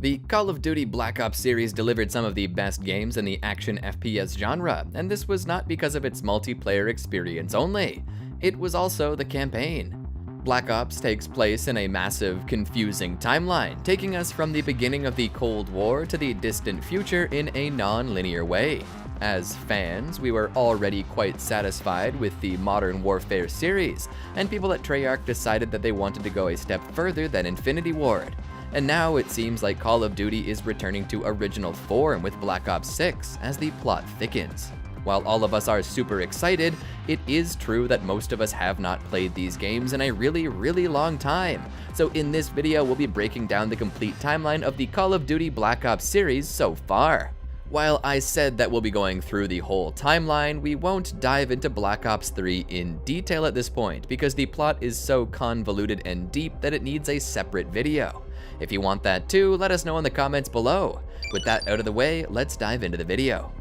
The Call of Duty Black Ops series delivered some of the best games in the action FPS genre, and this was not because of its multiplayer experience only. It was also the campaign. Black Ops takes place in a massive, confusing timeline, taking us from the beginning of the Cold War to the distant future in a non-linear way. As fans, we were already quite satisfied with the Modern Warfare series, and people at Treyarch decided that they wanted to go a step further than Infinity Ward. And now it seems like Call of Duty is returning to original form with Black Ops 6 as the plot thickens. While all of us are super excited, it is true that most of us have not played these games in a really long time. So in this video, we'll be breaking down the complete timeline of the Call of Duty Black Ops series so far. While I said that we'll be going through the whole timeline, we won't dive into Black Ops 3 in detail at this point because the plot is so convoluted and deep that it needs a separate video. If you want that too, let us know in the comments below. With that out of the way, let's dive into the video.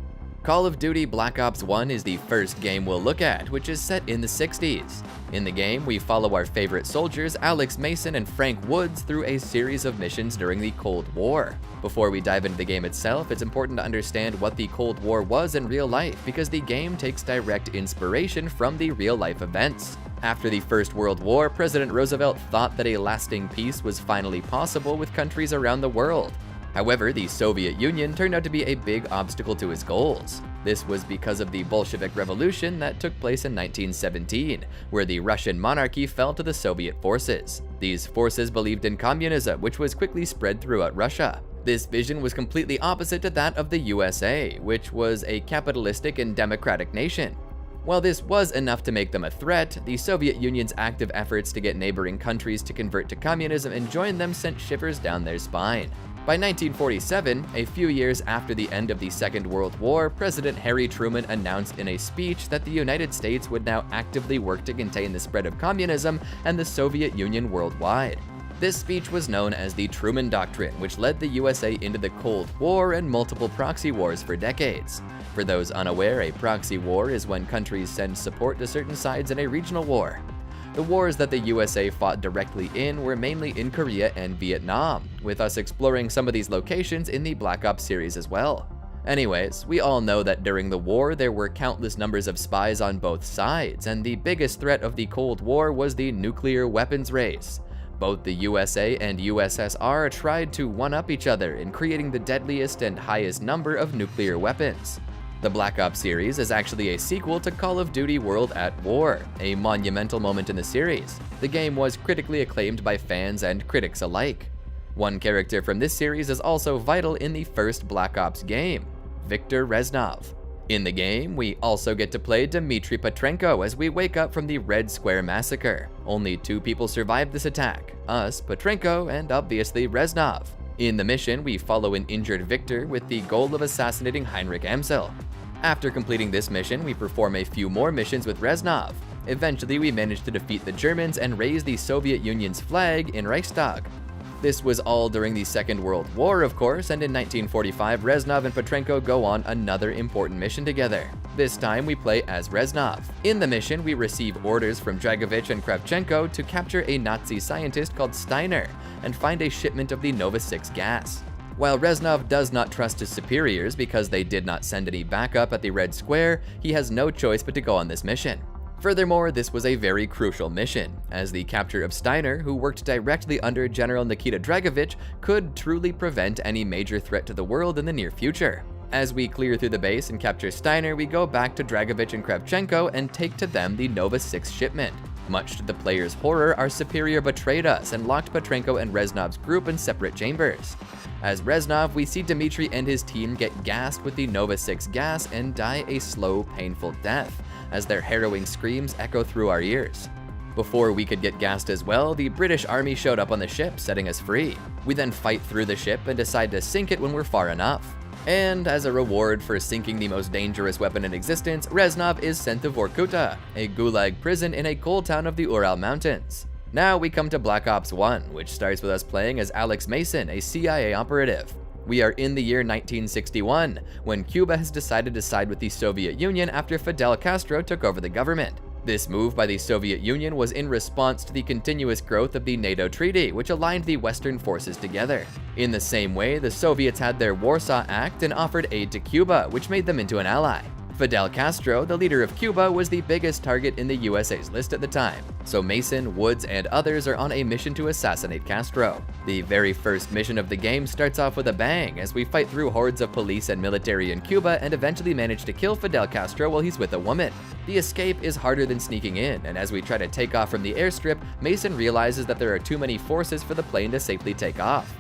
Call of Duty Black Ops 1 is the first game we'll look at, which is set in the 60s. In the game, we follow our favorite soldiers, Alex Mason and Frank Woods, through a series of missions during the Cold War. Before we dive into the game itself, it's important to understand what the Cold War was in real life, because the game takes direct inspiration from the real-life events. After the First World War, President Roosevelt thought that a lasting peace was finally possible with countries around the world. However, the Soviet Union turned out to be a big obstacle to his goals. This was because of the Bolshevik Revolution that took place in 1917, where the Russian monarchy fell to the Soviet forces. These forces believed in communism, which was quickly spread throughout Russia. This vision was completely opposite to that of the USA, which was a capitalistic and democratic nation. While this was enough to make them a threat, the Soviet Union's active efforts to get neighboring countries to convert to communism and join them sent shivers down their spine. By 1947, a few years after the end of the Second World War, President Harry Truman announced in a speech that the United States would now actively work to contain the spread of communism and the Soviet Union worldwide. This speech was known as the Truman Doctrine, which led the USA into the Cold War and multiple proxy wars for decades. For those unaware, a proxy war is when countries send support to certain sides in a regional war. The wars that the USA fought directly in were mainly in Korea and Vietnam, with us exploring some of these locations in the Black Ops series as well. Anyways, we all know that during the war there were countless numbers of spies on both sides, and the biggest threat of the Cold War was the nuclear weapons race. Both the USA and USSR tried to one-up each other in creating the deadliest and highest number of nuclear weapons. The Black Ops series is actually a sequel to Call of Duty World at War, a monumental moment in the series. The game was critically acclaimed by fans and critics alike. One character from this series is also vital in the first Black Ops game, Viktor Reznov. In the game, we also get to play Dmitry Petrenko as we wake up from the Red Square massacre. Only 2 people survived this attack, us, Petrenko, and obviously Reznov. In the mission, we follow an injured Viktor with the goal of assassinating Heinrich Amsel. After completing this mission, we perform a few more missions with Reznov. Eventually, we manage to defeat the Germans and raise the Soviet Union's flag in Reichstag. This was all during the Second World War, of course, and in 1945, Reznov and Petrenko go on another important mission together. This time, we play as Reznov. In the mission, we receive orders from Dragovich and Kravchenko to capture a Nazi scientist called Steiner and find a shipment of the Nova 6 gas. While Reznov does not trust his superiors because they did not send any backup at the Red Square, he has no choice but to go on this mission. Furthermore, this was a very crucial mission, as the capture of Steiner, who worked directly under General Nikita Dragovich, could truly prevent any major threat to the world in the near future. As we clear through the base and capture Steiner, we go back to Dragovich and Kravchenko and take to them the Nova 6 shipment. Much to the player's horror, our superior betrayed us and locked Petrenko and Reznov's group in separate chambers. As Reznov, we see Dmitry and his team get gassed with the Nova 6 gas and die a slow, painful death, as their harrowing screams echo through our ears. Before we could get gassed as well, the British Army showed up on the ship, setting us free. We then fight through the ship and decide to sink it when we're far enough. And as a reward for sinking the most dangerous weapon in existence, Reznov is sent to Vorkuta, a gulag prison in a coal town of the Ural Mountains. Now we come to Black Ops 1, which starts with us playing as Alex Mason, a CIA operative. We are in the year 1961, when Cuba has decided to side with the Soviet Union after Fidel Castro took over the government. This move by the Soviet Union was in response to the continuous growth of the NATO Treaty, which aligned the Western forces together. In the same way, the Soviets had their Warsaw Act and offered aid to Cuba, which made them into an ally. Fidel Castro, the leader of Cuba, was the biggest target in the USA's list at the time, so Mason, Woods, and others are on a mission to assassinate Castro. The very first mission of the game starts off with a bang as we fight through hordes of police and military in Cuba and eventually manage to kill Fidel Castro while he's with a woman. The escape is harder than sneaking in, and as we try to take off from the airstrip, Mason realizes that there are too many forces for the plane to safely take off.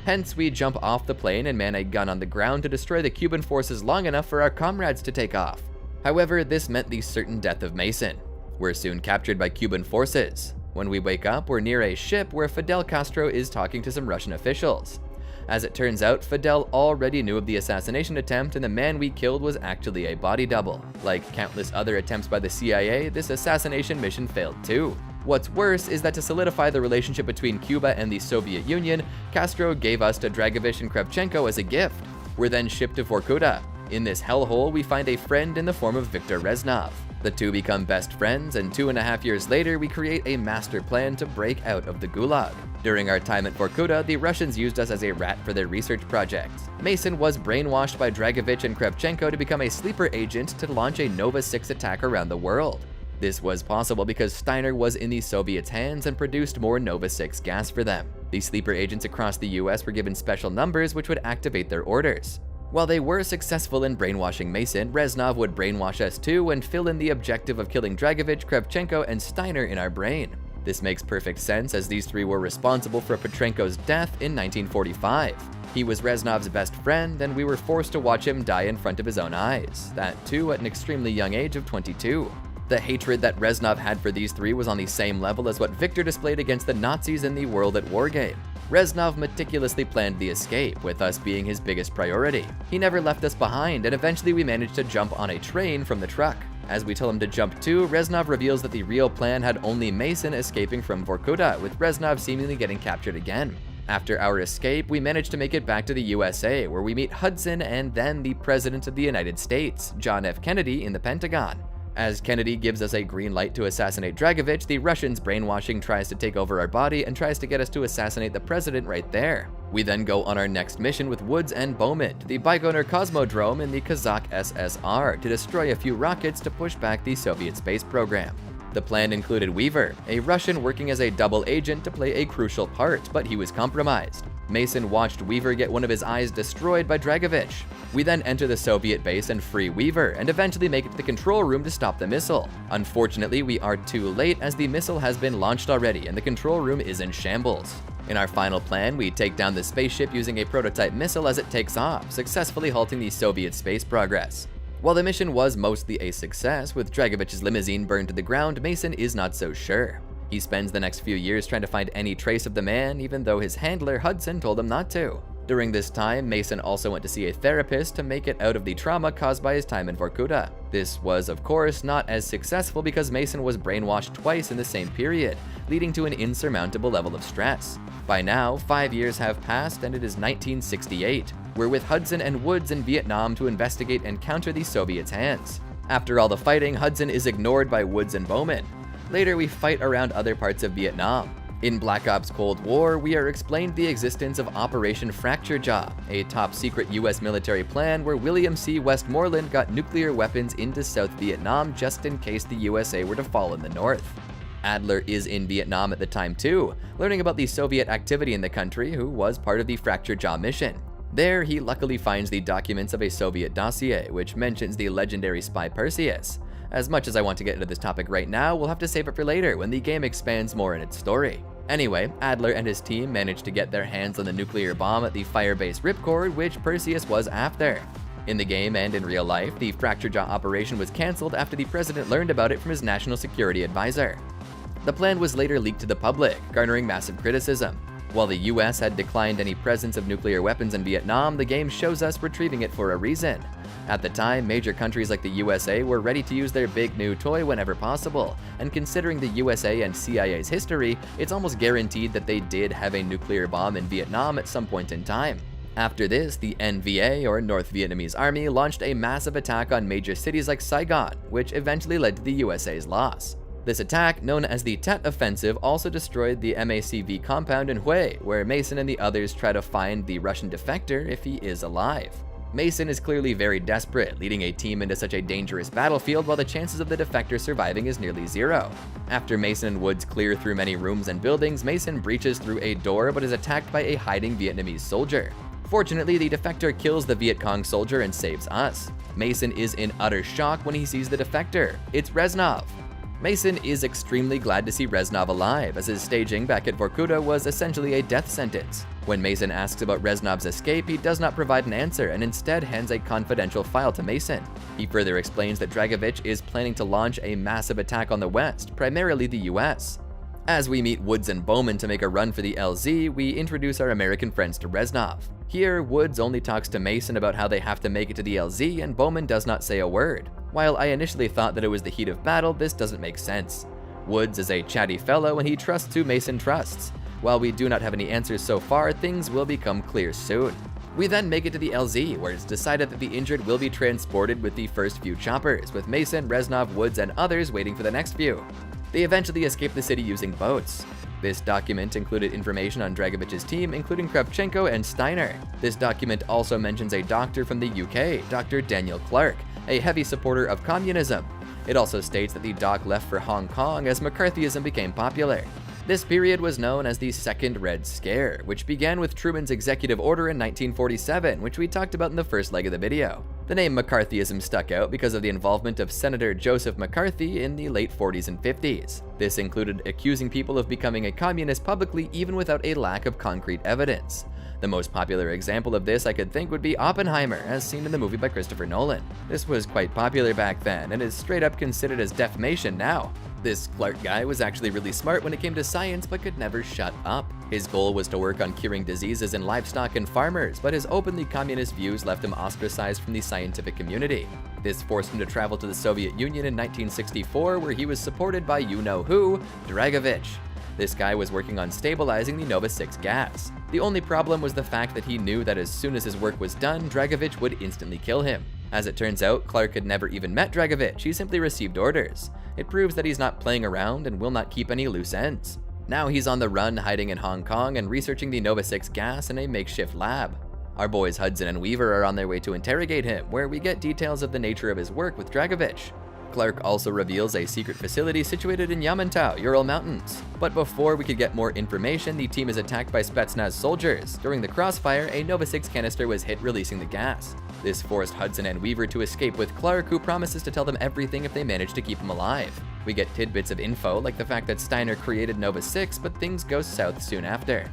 Hence, we jump off the plane and man a gun on the ground to destroy the Cuban forces long enough for our comrades to take off. However, this meant the certain death of Mason. We're soon captured by Cuban forces. When we wake up, we're near a ship where Fidel Castro is talking to some Russian officials. As it turns out, Fidel already knew of the assassination attempt, and the man we killed was actually a body double. Like countless other attempts by the CIA, this assassination mission failed too. What's worse is that to solidify the relationship between Cuba and the Soviet Union, Castro gave us to Dragovich and Kravchenko as a gift. We're then shipped to Vorkuta. In this hellhole, we find a friend in the form of Viktor Reznov. The two become best friends, and 2.5 years later, we create a master plan to break out of the Gulag. During our time at Vorkuta, the Russians used us as a rat for their research projects. Mason was brainwashed by Dragovich and Kravchenko to become a sleeper agent to launch a Nova 6 attack around the world. This was possible because Steiner was in the Soviets' hands and produced more Nova 6 gas for them. The sleeper agents across the US were given special numbers which would activate their orders. While they were successful in brainwashing Mason, Reznov would brainwash us too and fill in the objective of killing Dragovich, Kravchenko, and Steiner in our brain. This makes perfect sense as these three were responsible for Petrenko's death in 1945. He was Reznov's best friend, and we were forced to watch him die in front of his own eyes, that too at an extremely young age of 22. The hatred that Reznov had for these three was on the same level as what Viktor displayed against the Nazis in the World at War game. Reznov meticulously planned the escape, with us being his biggest priority. He never left us behind, and eventually we managed to jump on a train from the truck. As we tell him to jump too, Reznov reveals that the real plan had only Mason escaping from Vorkuta, with Reznov seemingly getting captured again. After our escape, we managed to make it back to the USA, where we meet Hudson and then the President of the United States, John F. Kennedy, in the Pentagon. As Kennedy gives us a green light to assassinate Dragovich, the Russians' brainwashing tries to take over our body and tries to get us to assassinate the president right there. We then go on our next mission with Woods and Bowman to the Baikonur Cosmodrome in the Kazakh SSR to destroy a few rockets to push back the Soviet space program. The plan included Weaver, a Russian working as a double agent to play a crucial part, but he was compromised. Mason watched Weaver get one of his eyes destroyed by Dragovich. We then enter the Soviet base and free Weaver, and eventually make it to the control room to stop the missile. Unfortunately, we are too late as the missile has been launched already and the control room is in shambles. In our final plan, we take down the spaceship using a prototype missile as it takes off, successfully halting the Soviet space progress. While the mission was mostly a success, with Dragovich's limousine burned to the ground, Mason is not so sure. He spends the next few years trying to find any trace of the man, even though his handler Hudson told him not to. During this time, Mason also went to see a therapist to make it out of the trauma caused by his time in Vorkuta. This was, of course, not as successful because Mason was brainwashed twice in the same period, leading to an insurmountable level of stress. By now, 5 years have passed and it is 1968. We're with Hudson and Woods in Vietnam to investigate and counter the Soviets' hands. After all the fighting, Hudson is ignored by Woods and Bowman. Later, we fight around other parts of Vietnam. In Black Ops Cold War, we are explained the existence of Operation Fracture Jaw, a top-secret US military plan where William C. Westmoreland got nuclear weapons into South Vietnam just in case the USA were to fall in the north. Adler is in Vietnam at the time too, learning about the Soviet activity in the country, who was part of the Fracture Jaw mission. There, he luckily finds the documents of a Soviet dossier, which mentions the legendary spy Perseus. As much as I want to get into this topic right now, we'll have to save it for later when the game expands more in its story. Anyway, Adler and his team managed to get their hands on the nuclear bomb at the Firebase Ripcord, which Perseus was after. In the game and in real life, the Fracture Jaw operation was cancelled after the president learned about it from his national security advisor. The plan was later leaked to the public, garnering massive criticism. While the US had declined any presence of nuclear weapons in Vietnam, the game shows us retrieving it for a reason. At the time, major countries like the USA were ready to use their big new toy whenever possible, and considering the USA and CIA's history, it's almost guaranteed that they did have a nuclear bomb in Vietnam at some point in time. After this, the NVA, or North Vietnamese Army, launched a massive attack on major cities like Saigon, which eventually led to the USA's loss. This attack, known as the Tet Offensive, also destroyed the MACV compound in Hue, where Mason and the others try to find the Russian defector if he is alive. Mason is clearly very desperate, leading a team into such a dangerous battlefield while the chances of the defector surviving is nearly zero. After Mason and Woods clear through many rooms and buildings, Mason breaches through a door but is attacked by a hiding Vietnamese soldier. Fortunately, the defector kills the Viet Cong soldier and saves us. Mason is in utter shock when he sees the defector. It's Reznov. Mason is extremely glad to see Reznov alive, as his staging back at Vorkuta was essentially a death sentence. When Mason asks about Reznov's escape, he does not provide an answer and instead hands a confidential file to Mason. He further explains that Dragovich is planning to launch a massive attack on the West, primarily the US. As we meet Woods and Bowman to make a run for the LZ, we introduce our American friends to Reznov. Here, Woods only talks to Mason about how they have to make it to the LZ, and Bowman does not say a word. While I initially thought that it was the heat of battle, this doesn't make sense. Woods is a chatty fellow and he trusts who Mason trusts. While we do not have any answers so far, things will become clear soon. We then make it to the LZ, where it's decided that the injured will be transported with the first few choppers, with Mason, Reznov, Woods, and others waiting for the next few. They eventually escape the city using boats. This document included information on Dragovich's team, including Kravchenko and Steiner. This document also mentions a doctor from the UK, Dr. Daniel Clark, a heavy supporter of communism. It also states that the doc left for Hong Kong as McCarthyism became popular. This period was known as the Second Red Scare, which began with Truman's executive order in 1947, which we talked about in the first leg of the video. The name McCarthyism stuck out because of the involvement of Senator Joseph McCarthy in the late 40s and 50s. This included accusing people of becoming a communist publicly even without a lack of concrete evidence. The most popular example of this I could think would be Oppenheimer, as seen in the movie by Christopher Nolan. This was quite popular back then, and is straight up considered as defamation now. This Clark guy was actually really smart when it came to science, but could never shut up. His goal was to work on curing diseases in livestock and farmers, but his openly communist views left him ostracized from the scientific community. This forced him to travel to the Soviet Union in 1964, where he was supported by you-know-who, Dragovich. This guy was working on stabilizing the Nova 6 gas. The only problem was the fact that he knew that as soon as his work was done, Dragovich would instantly kill him. As it turns out, Clark had never even met Dragovich, he simply received orders. It proves that he's not playing around and will not keep any loose ends. Now he's on the run, hiding in Hong Kong and researching the Nova 6 gas in a makeshift lab. Our boys Hudson and Weaver are on their way to interrogate him, where we get details of the nature of his work with Dragovich. Clark also reveals a secret facility situated in Yamantau, Ural Mountains. But before we could get more information, the team is attacked by Spetsnaz soldiers. During the crossfire, a Nova 6 canister was hit, releasing the gas. This forced Hudson and Weaver to escape with Clark, who promises to tell them everything if they manage to keep him alive. We get tidbits of info, like the fact that Steiner created Nova 6, but things go south soon after.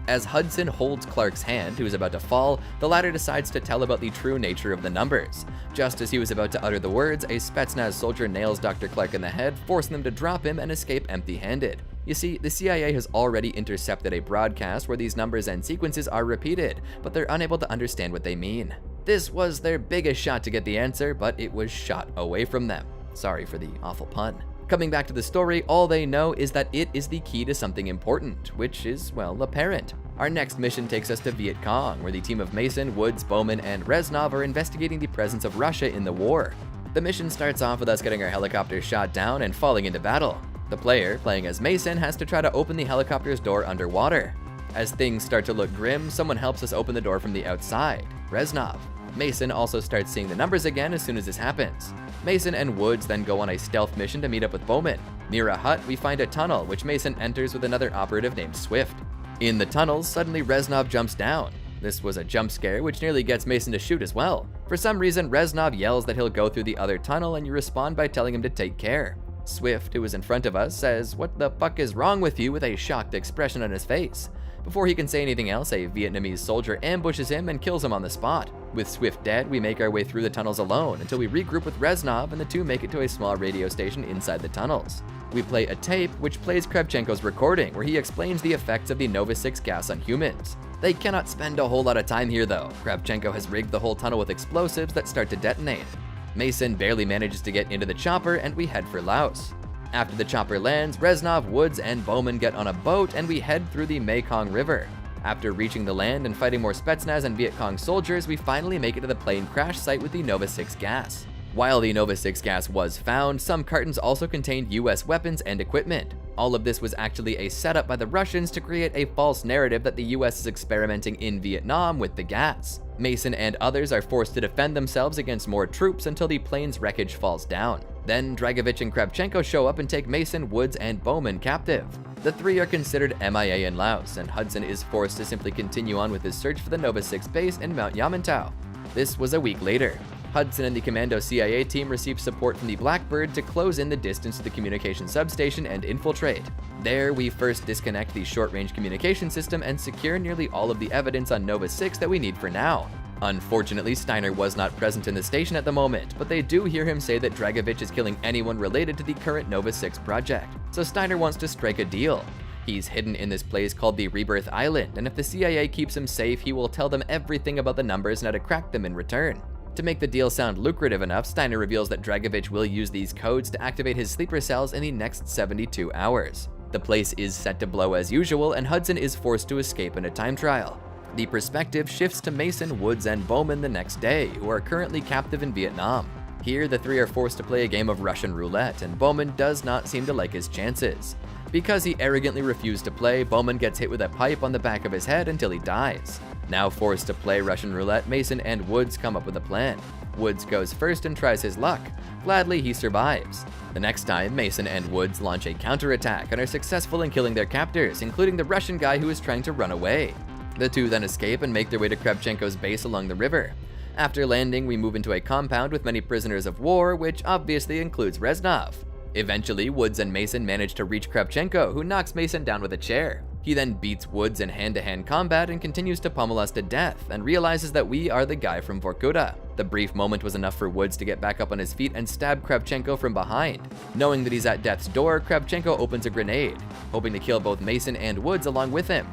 As Hudson holds Clark's hand, who is about to fall, the latter decides to tell about the true nature of the numbers. Just as he was about to utter the words, a Spetsnaz soldier nails Dr. Clark in the head, forcing them to drop him and escape empty-handed. You see, the CIA has already intercepted a broadcast where these numbers and sequences are repeated, but they're unable to understand what they mean. This was their biggest shot to get the answer, but it was shot away from them. Sorry for the awful pun. Coming back to the story, all they know is that it is the key to something important, which is, well, apparent. Our next mission takes us to Viet Cong, where the team of Mason, Woods, Bowman, and Reznov are investigating the presence of Russia in the war. The mission starts off with us getting our helicopter shot down and falling into battle. The player, playing as Mason, has to try to open the helicopter's door underwater. As things start to look grim, someone helps us open the door from the outside, Reznov. Mason also starts seeing the numbers again as soon as this happens. Mason and Woods then go on a stealth mission to meet up with Bowman. Near a hut, we find a tunnel, which Mason enters with another operative named Swift. In the tunnels, suddenly Reznov jumps down. This was a jump scare, which nearly gets Mason to shoot as well. For some reason, Reznov yells that he'll go through the other tunnel, and you respond by telling him to take care. Swift, who is in front of us, says, "What the fuck is wrong with you?" with a shocked expression on his face. Before he can say anything else, a Vietnamese soldier ambushes him and kills him on the spot. With Swift dead, we make our way through the tunnels alone until we regroup with Reznov, and the two make it to a small radio station inside the tunnels. We play a tape which plays Kravchenko's recording, where he explains the effects of the Nova 6 gas on humans. They cannot spend a whole lot of time here though. Kravchenko has rigged the whole tunnel with explosives that start to detonate. Mason barely manages to get into the chopper, and we head for Laos. After the chopper lands, Reznov, Woods, and Bowman get on a boat, and we head through the Mekong River. After reaching the land and fighting more Spetsnaz and Viet Cong soldiers, we finally make it to the plane crash site with the Nova 6 gas. While the Nova 6 gas was found, some cartons also contained US weapons and equipment. All of this was actually a setup by the Russians to create a false narrative that the US is experimenting in Vietnam with the gas. Mason and others are forced to defend themselves against more troops until the plane's wreckage falls down. Then Dragovich and Kravchenko show up and take Mason, Woods, and Bowman captive. The three are considered MIA in Laos, and Hudson is forced to simply continue on with his search for the Nova 6 base in Mount Yamantau. This was a week later. Hudson and the Commando CIA team received support from the Blackbird to close in the distance to the communication substation and infiltrate. There, we first disconnect the short-range communication system and secure nearly all of the evidence on Nova 6 that we need for now. Unfortunately, Steiner was not present in the station at the moment, but they do hear him say that Dragovich is killing anyone related to the current Nova 6 project, so Steiner wants to strike a deal. He's hidden in this place called the Rebirth Island, and if the CIA keeps him safe, he will tell them everything about the numbers and how to crack them in return. To make the deal sound lucrative enough, Steiner reveals that Dragovich will use these codes to activate his sleeper cells in the next 72 hours. The place is set to blow as usual, and Hudson is forced to escape in a time trial. The perspective shifts to Mason, Woods, and Bowman the next day, who are currently captive in Vietnam. Here, the three are forced to play a game of Russian roulette, and Bowman does not seem to like his chances. Because he arrogantly refused to play, Bowman gets hit with a pipe on the back of his head until he dies. Now forced to play Russian roulette, Mason and Woods come up with a plan. Woods goes first and tries his luck. Gladly, he survives. The next time, Mason and Woods launch a counterattack and are successful in killing their captors, including the Russian guy who is trying to run away. The two then escape and make their way to Kravchenko's base along the river. After landing, we move into a compound with many prisoners of war, which obviously includes Reznov. Eventually, Woods and Mason manage to reach Kravchenko, who knocks Mason down with a chair. He then beats Woods in hand-to-hand combat and continues to pummel us to death, and realizes that we are the guy from Vorkuta. The brief moment was enough for Woods to get back up on his feet and stab Kravchenko from behind. Knowing that he's at death's door, Kravchenko opens a grenade, hoping to kill both Mason and Woods along with him.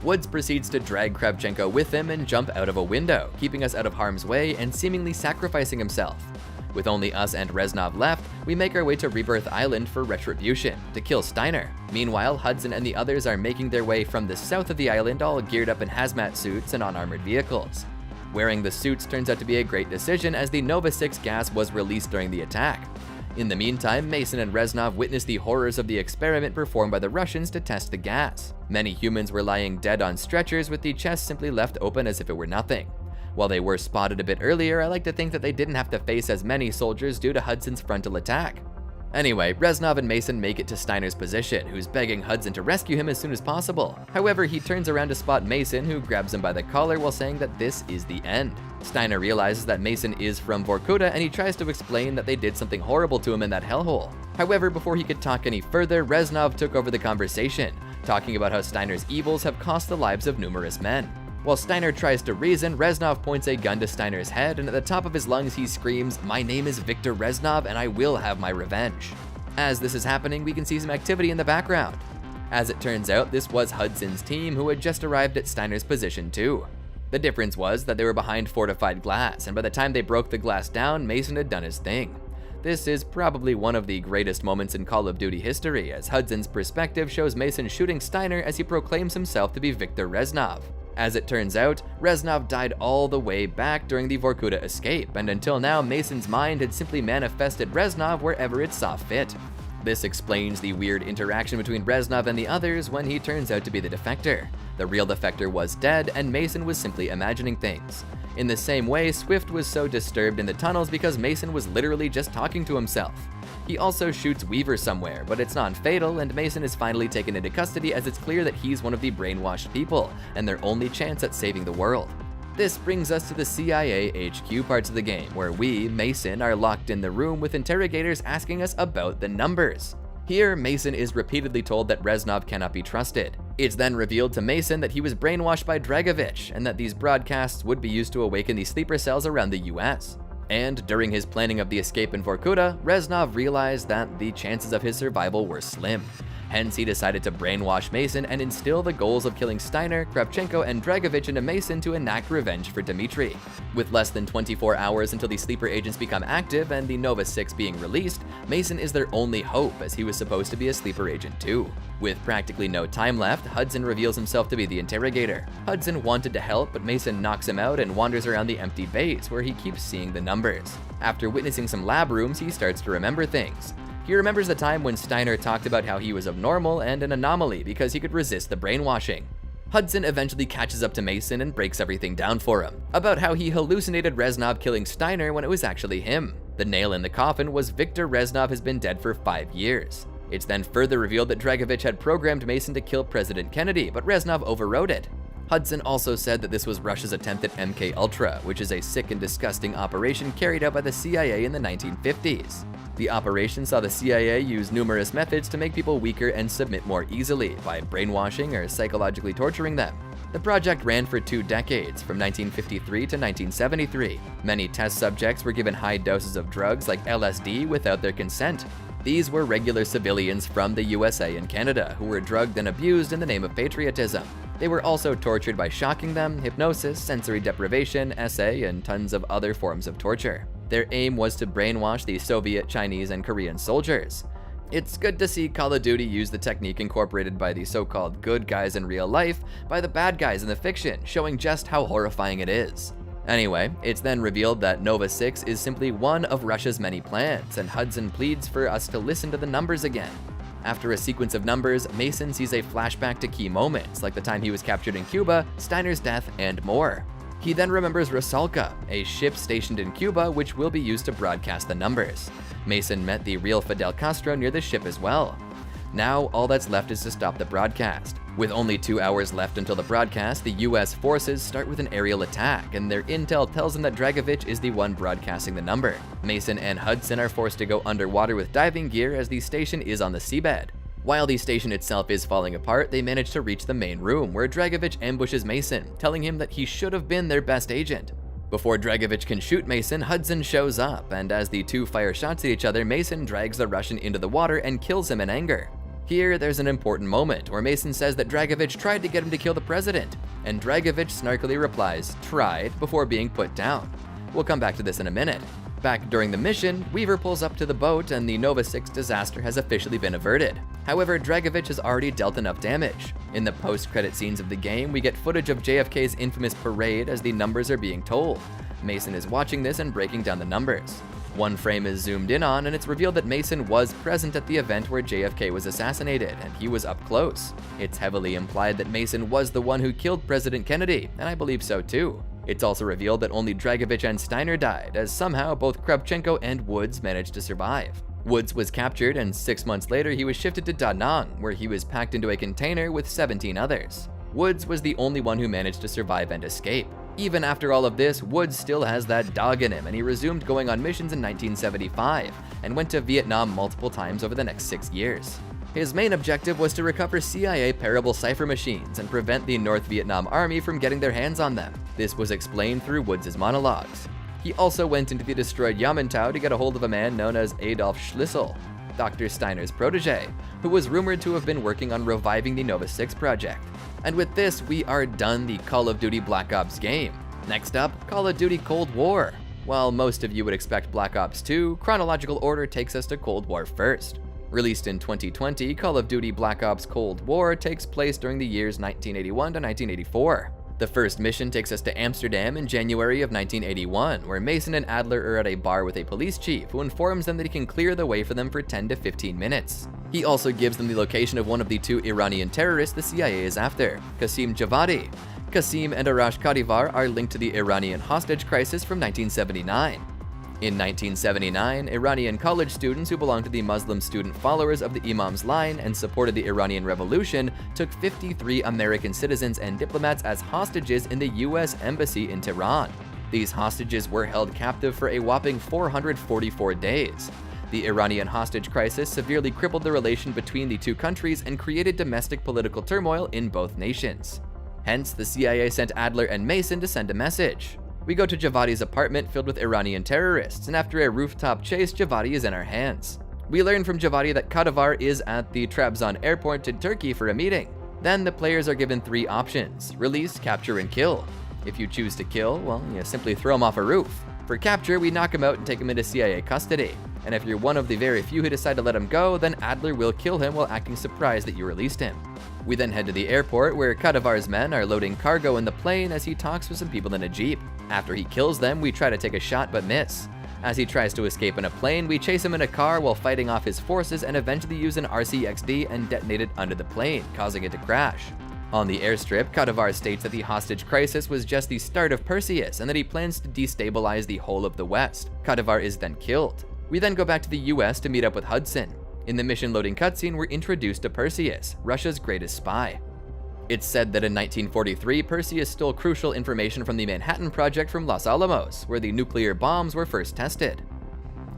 Woods proceeds to drag Kravchenko with him and jump out of a window, keeping us out of harm's way and seemingly sacrificing himself. With only us and Reznov left, we make our way to Rebirth Island for retribution, to kill Steiner. Meanwhile, Hudson and the others are making their way from the south of the island, all geared up in hazmat suits and on armored vehicles. Wearing the suits turns out to be a great decision, as the Nova 6 gas was released during the attack. In the meantime, Mason and Reznov witness the horrors of the experiment performed by the Russians to test the gas. Many humans were lying dead on stretchers, with the chests simply left open as if it were nothing. While they were spotted a bit earlier, I like to think that they didn't have to face as many soldiers due to Hudson's frontal attack. Anyway, Reznov and Mason make it to Steiner's position, who's begging Hudson to rescue him as soon as possible. However, he turns around to spot Mason, who grabs him by the collar while saying that this is the end. Steiner realizes that Mason is from Vorkuta, and he tries to explain that they did something horrible to him in that hellhole. However, before he could talk any further, Reznov took over the conversation, talking about how Steiner's evils have cost the lives of numerous men. While Steiner tries to reason, Reznov points a gun to Steiner's head, and at the top of his lungs he screams, "My name is Victor Reznov, and I will have my revenge." As this is happening, we can see some activity in the background. As it turns out, this was Hudson's team, who had just arrived at Steiner's position too. The difference was that they were behind fortified glass, and by the time they broke the glass down, Mason had done his thing. This is probably one of the greatest moments in Call of Duty history, as Hudson's perspective shows Mason shooting Steiner as he proclaims himself to be Victor Reznov. As it turns out, Reznov died all the way back during the Vorkuta escape, and until now, Mason's mind had simply manifested Reznov wherever it saw fit. This explains the weird interaction between Reznov and the others when he turns out to be the defector. The real defector was dead, and Mason was simply imagining things. In the same way, Swift was so disturbed in the tunnels because Mason was literally just talking to himself. He also shoots Weaver somewhere, but it's non-fatal, and Mason is finally taken into custody as it's clear that he's one of the brainwashed people, and their only chance at saving the world. This brings us to the CIA HQ parts of the game, where we, Mason, are locked in the room with interrogators asking us about the numbers. Here, Mason is repeatedly told that Reznov cannot be trusted. It's then revealed to Mason that he was brainwashed by Dragovich, and that these broadcasts would be used to awaken the sleeper cells around the US. And during his planning of the escape in Vorkuta, Reznov realized that the chances of his survival were slim. Hence, he decided to brainwash Mason and instill the goals of killing Steiner, Kravchenko, and Dragovich into Mason to enact revenge for Dmitri. With less than 24 hours until the sleeper agents become active and the Nova 6 being released, Mason is their only hope, as he was supposed to be a sleeper agent too. With practically no time left, Hudson reveals himself to be the interrogator. Hudson wanted to help, but Mason knocks him out and wanders around the empty base, where he keeps seeing the numbers. After witnessing some lab rooms, he starts to remember things. He remembers the time when Steiner talked about how he was abnormal and an anomaly because he could resist the brainwashing. Hudson eventually catches up to Mason and breaks everything down for him, about how he hallucinated Reznov killing Steiner when it was actually him. The nail in the coffin was Viktor Reznov has been dead for 5 years. It's then further revealed that Dragovich had programmed Mason to kill President Kennedy, but Reznov overrode it. Hudson also said that this was Russia's attempt at MK Ultra, which is a sick and disgusting operation carried out by the CIA in the 1950s. The operation saw the CIA use numerous methods to make people weaker and submit more easily by brainwashing or psychologically torturing them. The project ran for 2 decades, from 1953 to 1973. Many test subjects were given high doses of drugs like LSD without their consent. These were regular civilians from the USA and Canada who were drugged and abused in the name of patriotism. They were also tortured by shocking them, hypnosis, sensory deprivation, SA, and tons of other forms of torture. Their aim was to brainwash the Soviet, Chinese, and Korean soldiers. It's good to see Call of Duty use the technique incorporated by the so-called good guys in real life by the bad guys in the fiction, showing just how horrifying it is. Anyway, it's then revealed that Nova 6 is simply one of Russia's many plans, and Hudson pleads for us to listen to the numbers again. After a sequence of numbers, Mason sees a flashback to key moments, like the time he was captured in Cuba, Steiner's death, and more. He then remembers Rusalka, a ship stationed in Cuba which will be used to broadcast the numbers. Mason met the real Fidel Castro near the ship as well. Now, all that's left is to stop the broadcast. With only 2 hours left until the broadcast, the US forces start with an aerial attack, and their intel tells them that Dragovich is the one broadcasting the number. Mason and Hudson are forced to go underwater with diving gear as the station is on the seabed. While the station itself is falling apart, they manage to reach the main room, where Dragovich ambushes Mason, telling him that he should have been their best agent. Before Dragovich can shoot Mason, Hudson shows up, and as the two fire shots at each other, Mason drags the Russian into the water and kills him in anger. Here, there's an important moment where Mason says that Dragovich tried to get him to kill the president, and Dragovich snarkily replies, "tried," before being put down. We'll come back to this in a minute. Back during the mission, Weaver pulls up to the boat and the Nova 6 disaster has officially been averted. However, Dragovich has already dealt enough damage. In the post-credit scenes of the game, we get footage of JFK's infamous parade as the numbers are being told. Mason is watching this and breaking down the numbers. One frame is zoomed in on, and it's revealed that Mason was present at the event where JFK was assassinated, and he was up close. It's heavily implied that Mason was the one who killed President Kennedy, and I believe so too. It's also revealed that only Dragovich and Steiner died, as somehow both Kravchenko and Woods managed to survive. Woods was captured, and 6 months later he was shifted to Da Nang, where he was packed into a container with 17 others. Woods was the only one who managed to survive and escape. Even after all of this, Woods still has that dog in him, and he resumed going on missions in 1975, and went to Vietnam multiple times over the next 6 years. His main objective was to recover CIA parable cipher machines and prevent the North Vietnam Army from getting their hands on them. This was explained through Woods' monologues. He also went into the destroyed Yamantau to get a hold of a man known as Adolf Schlissel, Dr. Steiner's protege, who was rumored to have been working on reviving the Nova 6 project. And with this, we are done the Call of Duty Black Ops game. Next up, Call of Duty Cold War. While most of you would expect Black Ops 2, chronological order takes us to Cold War first. Released in 2020, Call of Duty Black Ops Cold War takes place during the years 1981 to 1984. The first mission takes us to Amsterdam in January of 1981, where Mason and Adler are at a bar with a police chief who informs them that he can clear the way for them for 10 to 15 minutes. He also gives them the location of one of the 2 Iranian terrorists the CIA is after, Qasim Javadi. Qasim and Arash Kadivar are linked to the Iranian hostage crisis from 1979. In 1979, Iranian college students who belonged to the Muslim student followers of the Imam's line and supported the Iranian Revolution took 53 American citizens and diplomats as hostages in the US Embassy in Tehran. These hostages were held captive for a whopping 444 days. The Iranian hostage crisis severely crippled the relation between the two countries and created domestic political turmoil in both nations. Hence, the CIA sent Adler and Mason to send a message. We go to Javadi's apartment filled with Iranian terrorists, and after a rooftop chase, Javadi is in our hands. We learn from Javadi that Kadavar is at the Trabzon airport in Turkey for a meeting. Then the players are given 3 options: release, capture, and kill. If you choose to kill, well, you simply throw him off a roof. For capture, we knock him out and take him into CIA custody. And if you're one of the very few who decide to let him go, then Adler will kill him while acting surprised that you released him. We then head to the airport where Kadavar's men are loading cargo in the plane as he talks with some people in a jeep. After he kills them, we try to take a shot but miss. As he tries to escape in a plane, we chase him in a car while fighting off his forces and eventually use an RCXD and detonate it under the plane, causing it to crash. On the airstrip, Kadavar states that the hostage crisis was just the start of Perseus and that he plans to destabilize the whole of the West. Kadavar is then killed. We then go back to the US to meet up with Hudson. In the mission loading cutscene, we're introduced to Perseus, Russia's greatest spy. It's said that in 1943, Perseus stole crucial information from the Manhattan Project from Los Alamos, where the nuclear bombs were first tested.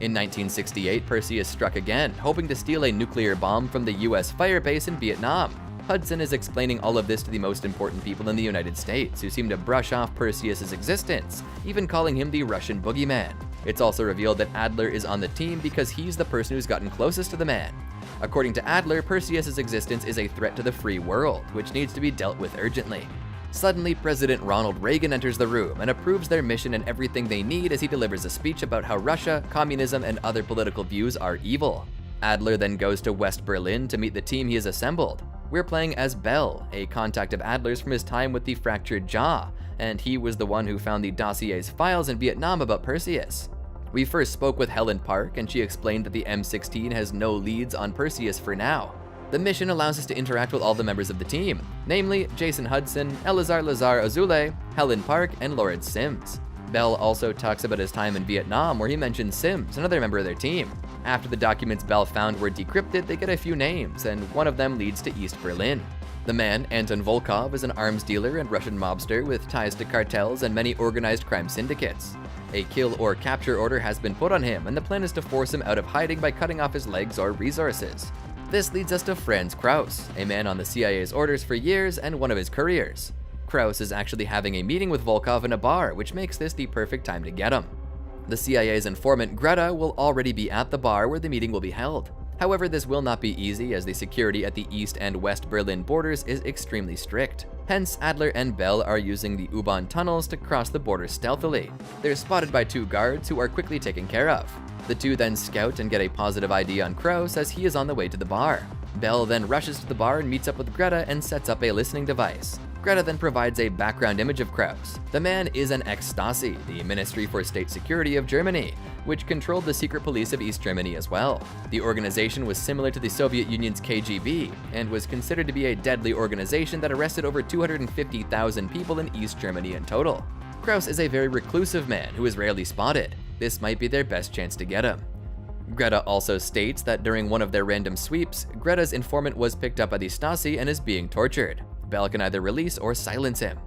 In 1968, Perseus struck again, hoping to steal a nuclear bomb from the US firebase in Vietnam. Hudson is explaining all of this to the most important people in the United States, who seem to brush off Perseus's existence, even calling him the Russian boogeyman. It's also revealed that Adler is on the team because he's the person who's gotten closest to the man. According to Adler, Perseus's existence is a threat to the free world, which needs to be dealt with urgently. Suddenly, President Ronald Reagan enters the room and approves their mission and everything they need as he delivers a speech about how Russia, communism, and other political views are evil. Adler then goes to West Berlin to meet the team he has assembled. We're playing as Bell, a contact of Adler's from his time with the Fractured Jaw, and he was the one who found the dossier's files in Vietnam about Perseus. We first spoke with Helen Park, and she explained that the M16 has no leads on Perseus for now. The mission allows us to interact with all the members of the team, namely Jason Hudson, Elazar Lazar Azule, Helen Park, and Lawrence Sims. Bell also talks about his time in Vietnam, where he mentions Sims, another member of their team. After the documents Bell found were decrypted, they get a few names, and one of them leads to East Berlin. The man, Anton Volkov, is an arms dealer and Russian mobster with ties to cartels and many organized crime syndicates. A kill or capture order has been put on him, and the plan is to force him out of hiding by cutting off his legs or resources. This leads us to Franz Kraus, a man on the CIA's orders for years and one of his couriers. Kraus is actually having a meeting with Volkov in a bar, which makes this the perfect time to get him. The CIA's informant Greta will already be at the bar where the meeting will be held. However, this will not be easy as the security at the East and West Berlin borders is extremely strict. Hence, Adler and Bell are using the U-Bahn tunnels to cross the border stealthily. They're spotted by 2 guards who are quickly taken care of. The 2 then scout and get a positive ID on Kraus as he is on the way to the bar. Bell then rushes to the bar and meets up with Greta and sets up a listening device. Greta then provides a background image of Kraus. The man is an ex-Stasi, the Ministry for State Security of Germany, which controlled the secret police of East Germany as well. The organization was similar to the Soviet Union's KGB and was considered to be a deadly organization that arrested over 250,000 people in East Germany in total. Kraus is a very reclusive man who is rarely spotted. This might be their best chance to get him. Greta also states that during one of their random sweeps, Greta's informant was picked up by the Stasi and is being tortured. Bell can either release or silence him.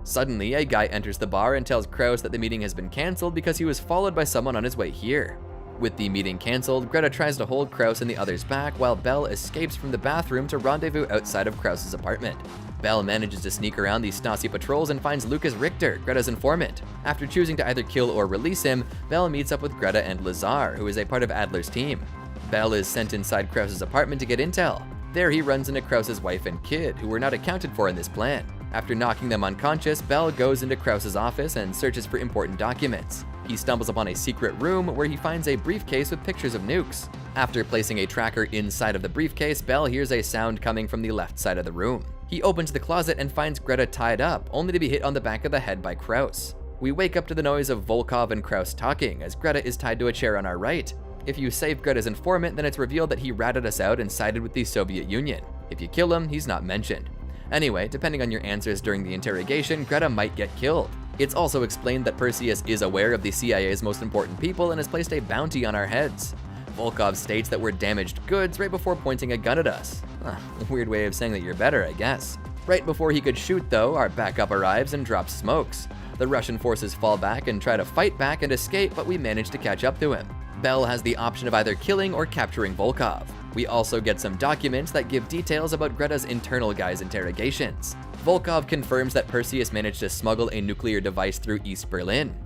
Suddenly, a guy enters the bar and tells Kraus that the meeting has been cancelled because he was followed by someone on his way here. With the meeting cancelled, Greta tries to hold Kraus and the others back while Bell escapes from the bathroom to rendezvous outside of Kraus's apartment. Bell manages to sneak around the Stasi patrols and finds Lucas Richter, Greta's informant. After choosing to either kill or release him, Bell meets up with Greta and Lazar, who is a part of Adler's team. Bell is sent inside Kraus's apartment to get intel. There he runs into Kraus's wife and kid, who were not accounted for in this plan. After knocking them unconscious, Bell goes into Kraus's office and searches for important documents. He stumbles upon a secret room where he finds a briefcase with pictures of nukes. After placing a tracker inside of the briefcase, Bell hears a sound coming from the left side of the room. He opens the closet and finds Greta tied up, only to be hit on the back of the head by Kraus. We wake up to the noise of Volkov and Kraus talking, as Greta is tied to a chair on our right. If you save Greta's informant, then it's revealed that he ratted us out and sided with the Soviet Union. If you kill him, he's not mentioned. Anyway, depending on your answers during the interrogation, Greta might get killed. It's also explained that Perseus is aware of the CIA's most important people and has placed a bounty on our heads. Volkov states that we're damaged goods right before pointing a gun at us. A weird way of saying that you're better, I guess. Right before he could shoot, though, our backup arrives and drops smokes. The Russian forces fall back and try to fight back and escape, but we manage to catch up to him. Bell has the option of either killing or capturing Volkov. We also get some documents that give details about Greta's internal guy's interrogations. Volkov confirms that Perseus managed to smuggle a nuclear device through East Berlin.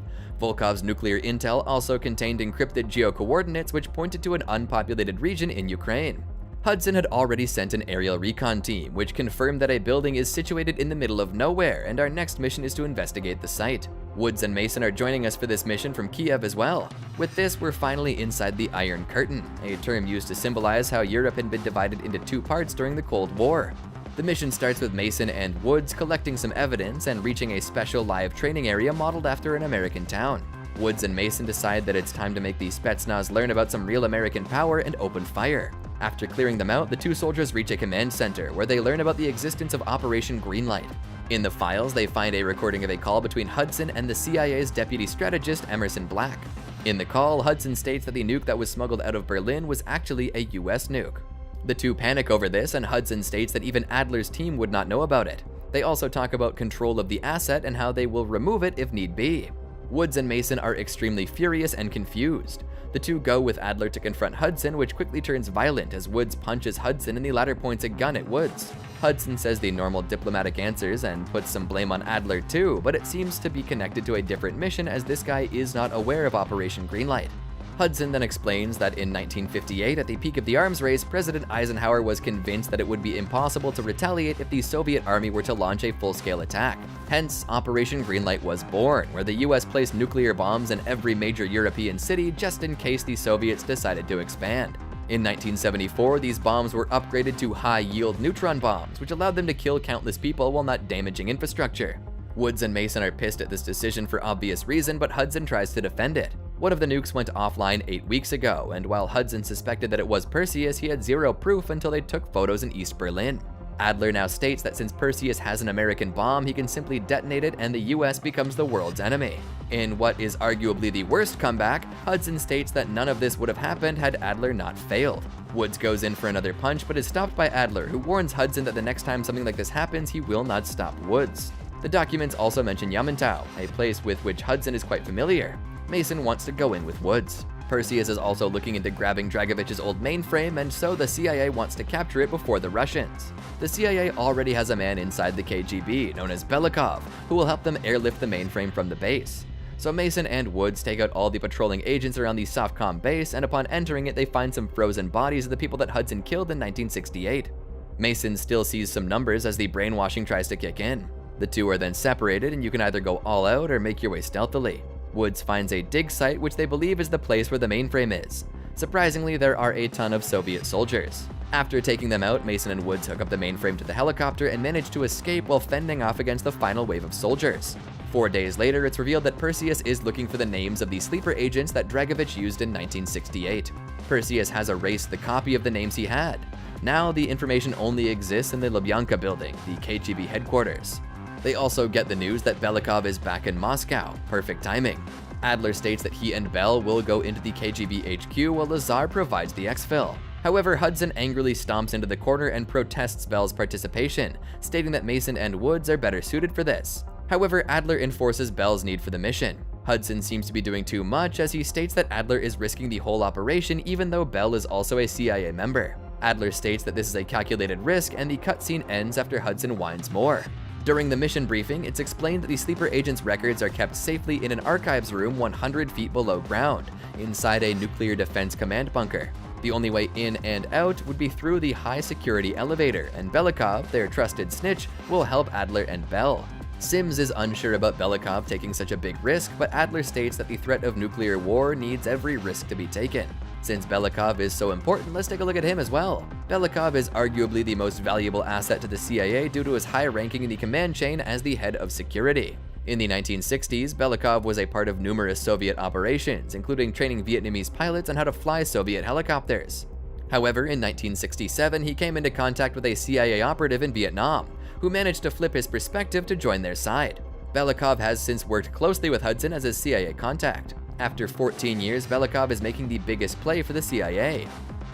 Volkov's nuclear intel also contained encrypted geocoordinates which pointed to an unpopulated region in Ukraine. Hudson had already sent an aerial recon team, which confirmed that a building is situated in the middle of nowhere, and our next mission is to investigate the site. Woods and Mason are joining us for this mission from Kiev as well. With this, we're finally inside the Iron Curtain, a term used to symbolize how Europe had been divided into two parts during the Cold War. The mission starts with Mason and Woods collecting some evidence and reaching a special live training area modeled after an American town. Woods and Mason decide that it's time to make the Spetsnaz learn about some real American power and open fire. After clearing them out, the two soldiers reach a command center where they learn about the existence of Operation Greenlight. In the files, they find a recording of a call between Hudson and the CIA's deputy strategist Emerson Black. In the call, Hudson states that the nuke that was smuggled out of Berlin was actually a US nuke. The two panic over this, and Hudson states that even Adler's team would not know about it. They also talk about control of the asset and how they will remove it if need be. Woods and Mason are extremely furious and confused. The two go with Adler to confront Hudson, which quickly turns violent as Woods punches Hudson and the latter points a gun at Woods. Hudson says the normal diplomatic answers and puts some blame on Adler too, but it seems to be connected to a different mission as this guy is not aware of Operation Greenlight. Hudson then explains that in 1958, at the peak of the arms race, President Eisenhower was convinced that it would be impossible to retaliate if the Soviet army were to launch a full-scale attack. Hence, Operation Greenlight was born, where the US placed nuclear bombs in every major European city just in case the Soviets decided to expand. In 1974, these bombs were upgraded to high-yield neutron bombs, which allowed them to kill countless people while not damaging infrastructure. Woods and Mason are pissed at this decision for obvious reason, but Hudson tries to defend it. One of the nukes went offline 8 weeks ago, and while Hudson suspected that it was Perseus, he had zero proof until they took photos in East Berlin. Adler now states that since Perseus has an American bomb, he can simply detonate it and the US becomes the world's enemy. In what is arguably the worst comeback, Hudson states that none of this would have happened had Adler not failed. Woods goes in for another punch, but is stopped by Adler, who warns Hudson that the next time something like this happens, he will not stop Woods. The documents also mention Yamantau, a place with which Hudson is quite familiar. Mason wants to go in with Woods. Perseus is also looking into grabbing Dragovich's old mainframe, and so the CIA wants to capture it before the Russians. The CIA already has a man inside the KGB, known as Belikov, who will help them airlift the mainframe from the base. So Mason and Woods take out all the patrolling agents around the SOFCOM base, and upon entering it, they find some frozen bodies of the people that Hudson killed in 1968. Mason still sees some numbers as the brainwashing tries to kick in. The two are then separated, and you can either go all out or make your way stealthily. Woods finds a dig site which they believe is the place where the mainframe is. Surprisingly, there are a ton of Soviet soldiers. After taking them out, Mason and Woods hook up the mainframe to the helicopter and manage to escape while fending off against the final wave of soldiers. 4 days later, it's revealed that Perseus is looking for the names of the sleeper agents that Dragovich used in 1968. Perseus has erased the copy of the names he had. Now, the information only exists in the Lubyanka building, the KGB headquarters. They also get the news that Belikov is back in Moscow. Perfect timing. Adler states that he and Bell will go into the KGB HQ while Lazar provides the exfil. However, Hudson angrily stomps into the corner and protests Bell's participation, stating that Mason and Woods are better suited for this. However, Adler enforces Bell's need for the mission. Hudson seems to be doing too much as he states that Adler is risking the whole operation even though Bell is also a CIA member. Adler states that this is a calculated risk and the cutscene ends after Hudson whines more. During the mission briefing, it's explained that the sleeper agent's records are kept safely in an archives room 100 feet below ground, inside a nuclear defense command bunker. The only way in and out would be through the high-security elevator, and Belikov, their trusted snitch, will help Adler and Bell. Sims is unsure about Belikov taking such a big risk, but Adler states that the threat of nuclear war needs every risk to be taken. Since Belikov is so important, let's take a look at him as well. Belikov is arguably the most valuable asset to the CIA due to his high ranking in the command chain as the head of security. In the 1960s, Belikov was a part of numerous Soviet operations, including training Vietnamese pilots on how to fly Soviet helicopters. However, in 1967, he came into contact with a CIA operative in Vietnam, who managed to flip his perspective to join their side. Belikov has since worked closely with Hudson as his CIA contact. After 14 years, Belikov is making the biggest play for the CIA.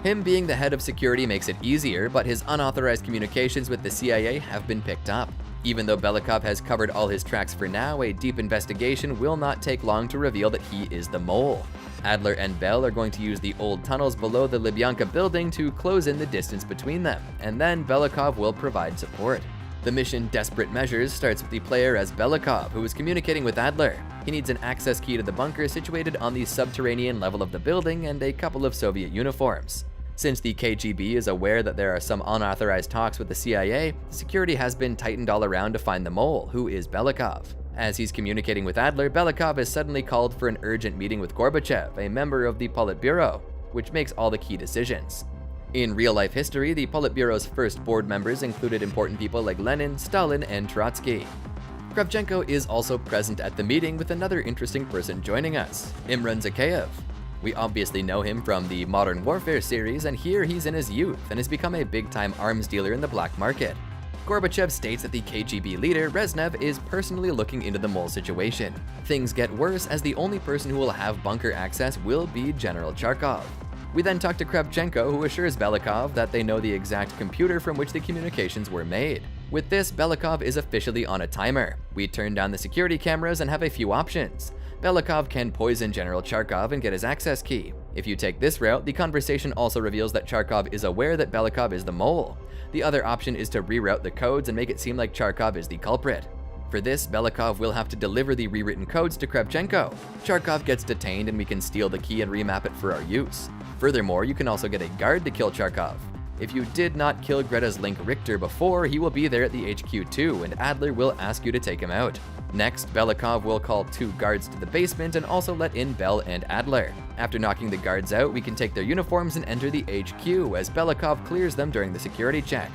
Him being the head of security makes it easier, but his unauthorized communications with the CIA have been picked up. Even though Belikov has covered all his tracks for now, a deep investigation will not take long to reveal that he is the mole. Adler and Bell are going to use the old tunnels below the Lubyanka building to close in the distance between them, and then Belikov will provide support. The mission Desperate Measures starts with the player as Belikov, who is communicating with Adler. He needs an access key to the bunker situated on the subterranean level of the building and a couple of Soviet uniforms. Since the KGB is aware that there are some unauthorized talks with the CIA, security has been tightened all around to find the mole, who is Belikov. As he's communicating with Adler, Belikov is suddenly called for an urgent meeting with Gorbachev, a member of the Politburo, which makes all the key decisions. In real-life history, the Politburo's first board members included important people like Lenin, Stalin, and Trotsky. Kravchenko is also present at the meeting with another interesting person joining us, Imran Zakhaev. We obviously know him from the Modern Warfare series, and here he's in his youth and has become a big-time arms dealer in the black market. Gorbachev states that the KGB leader, Reznev, is personally looking into the mole situation. Things get worse as the only person who will have bunker access will be General Charkov. We then talk to Kravchenko, who assures Belikov that they know the exact computer from which the communications were made. With this, Belikov is officially on a timer. We turn down the security cameras and have a few options. Belikov can poison General Charkov and get his access key. If you take this route, the conversation also reveals that Charkov is aware that Belikov is the mole. The other option is to reroute the codes and make it seem like Charkov is the culprit. For this, Belikov will have to deliver the rewritten codes to Kravchenko. Charkov gets detained and we can steal the key and remap it for our use. Furthermore, you can also get a guard to kill Charkov. If you did not kill Greta's Link Richter before, he will be there at the HQ too, and Adler will ask you to take him out. Next, Belikov will call 2 guards to the basement and also let in Bel and Adler. After knocking the guards out, we can take their uniforms and enter the HQ as Belikov clears them during the security check.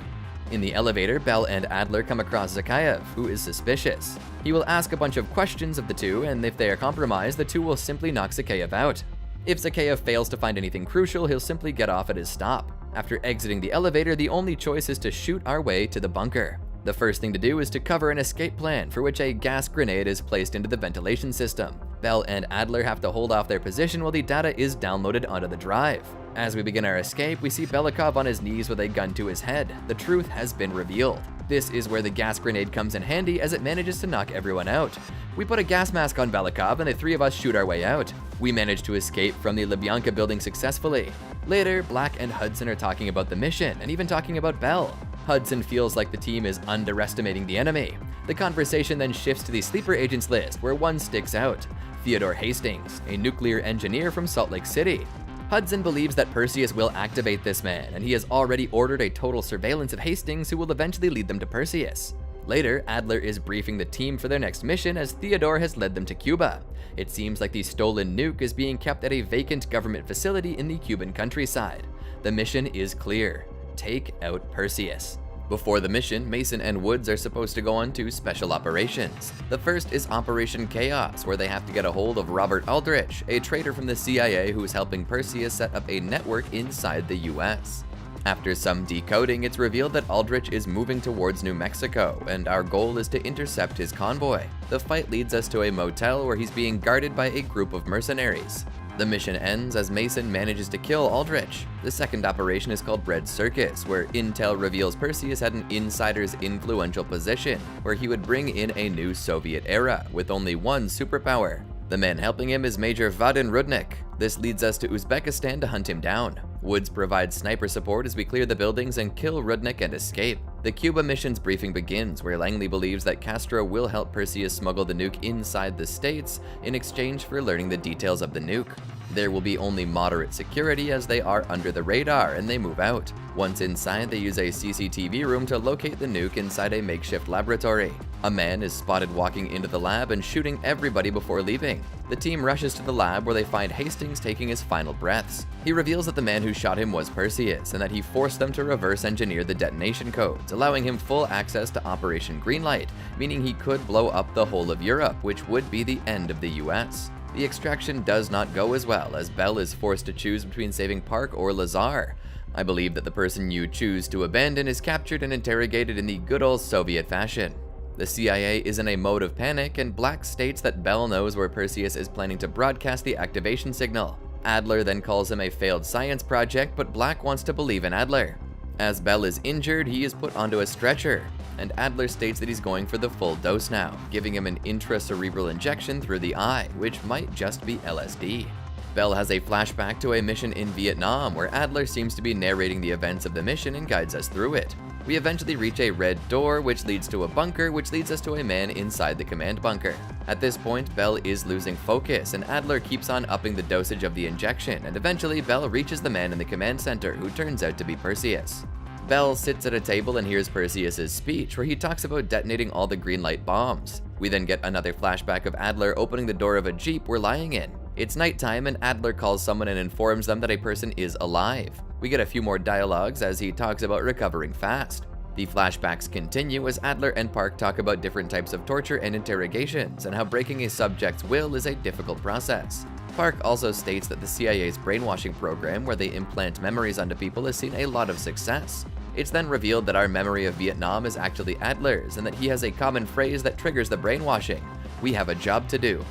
In the elevator, Bel and Adler come across Zakhaev, who is suspicious. He will ask a bunch of questions of the two, and if they are compromised, the two will simply knock Zakhaev out. If Zakhaev fails to find anything crucial, he'll simply get off at his stop. After exiting the elevator, the only choice is to shoot our way to the bunker. The first thing to do is to cover an escape plan, for which a gas grenade is placed into the ventilation system. Bel and Adler have to hold off their position while the data is downloaded onto the drive. As we begin our escape, we see Belikov on his knees with a gun to his head. The truth has been revealed. This is where the gas grenade comes in handy as it manages to knock everyone out. We put a gas mask on Belikov and the 3 of us shoot our way out. We manage to escape from the Lubyanka building successfully. Later, Black and Hudson are talking about the mission and even talking about Bel. Hudson feels like the team is underestimating the enemy. The conversation then shifts to the sleeper agents list, where one sticks out: Theodore Hastings, a nuclear engineer from Salt Lake City. Hudson believes that Perseus will activate this man, and he has already ordered a total surveillance of Hastings, who will eventually lead them to Perseus. Later, Adler is briefing the team for their next mission as Theodore has led them to Cuba. It seems like the stolen nuke is being kept at a vacant government facility in the Cuban countryside. The mission is clear: take out Perseus. Before the mission, Mason and Woods are supposed to go on to special operations. The first is Operation Chaos, where they have to get a hold of Robert Aldrich, a traitor from the CIA who is helping Perseus set up a network inside the US. After some decoding, it's revealed that Aldrich is moving towards New Mexico, and our goal is to intercept his convoy. The fight leads us to a motel where he's being guarded by a group of mercenaries. The mission ends as Mason manages to kill Aldrich. The second operation is called Red Circus, where intel reveals Perseus had an insider's influential position, where he would bring in a new Soviet era with only one superpower. The man helping him is Major Vadim Rudnik. This leads us to Uzbekistan to hunt him down. Woods provides sniper support as we clear the buildings and kill Rudnik and escape. The Cuba mission's briefing begins, where Langley believes that Castro will help Perseus smuggle the nuke inside the States in exchange for learning the details of the nuke. There will be only moderate security as they are under the radar and they move out. Once inside, they use a CCTV room to locate the nuke inside a makeshift laboratory. A man is spotted walking into the lab and shooting everybody before leaving. The team rushes to the lab where they find Hastings taking his final breaths. He reveals that the man who shot him was Perseus and that he forced them to reverse engineer the detonation codes, allowing him full access to Operation Greenlight, meaning he could blow up the whole of Europe, which would be the end of the US. The extraction does not go as well, as Bel is forced to choose between saving Park or Lazar. I believe that the person you choose to abandon is captured and interrogated in the good old Soviet fashion. The CIA is in a mode of panic, and Black states that Bel knows where Perseus is planning to broadcast the activation signal. Adler then calls him a failed science project, but Black wants to believe in Adler. As Bel is injured, he is put onto a stretcher, and Adler states that he's going for the full dose now, giving him an intracerebral injection through the eye, which might just be LSD. Bel has a flashback to a mission in Vietnam where Adler seems to be narrating the events of the mission and guides us through it. We eventually reach a red door, which leads to a bunker, which leads us to a man inside the command bunker. At this point, Bell is losing focus, and Adler keeps on upping the dosage of the injection, and eventually Bell reaches the man in the command center, who turns out to be Perseus. Bell sits at a table and hears Perseus's speech, where he talks about detonating all the green light bombs. We then get another flashback of Adler opening the door of a jeep we're lying in. It's nighttime, and Adler calls someone and informs them that a person is alive. We get a few more dialogues as he talks about recovering fast. The flashbacks continue as Adler and Park talk about different types of torture and interrogations, and how breaking a subject's will is a difficult process. Park also states that the CIA's brainwashing program, where they implant memories onto people, has seen a lot of success. It's then revealed that our memory of Vietnam is actually Adler's, and that he has a common phrase that triggers the brainwashing: "We have a job to do."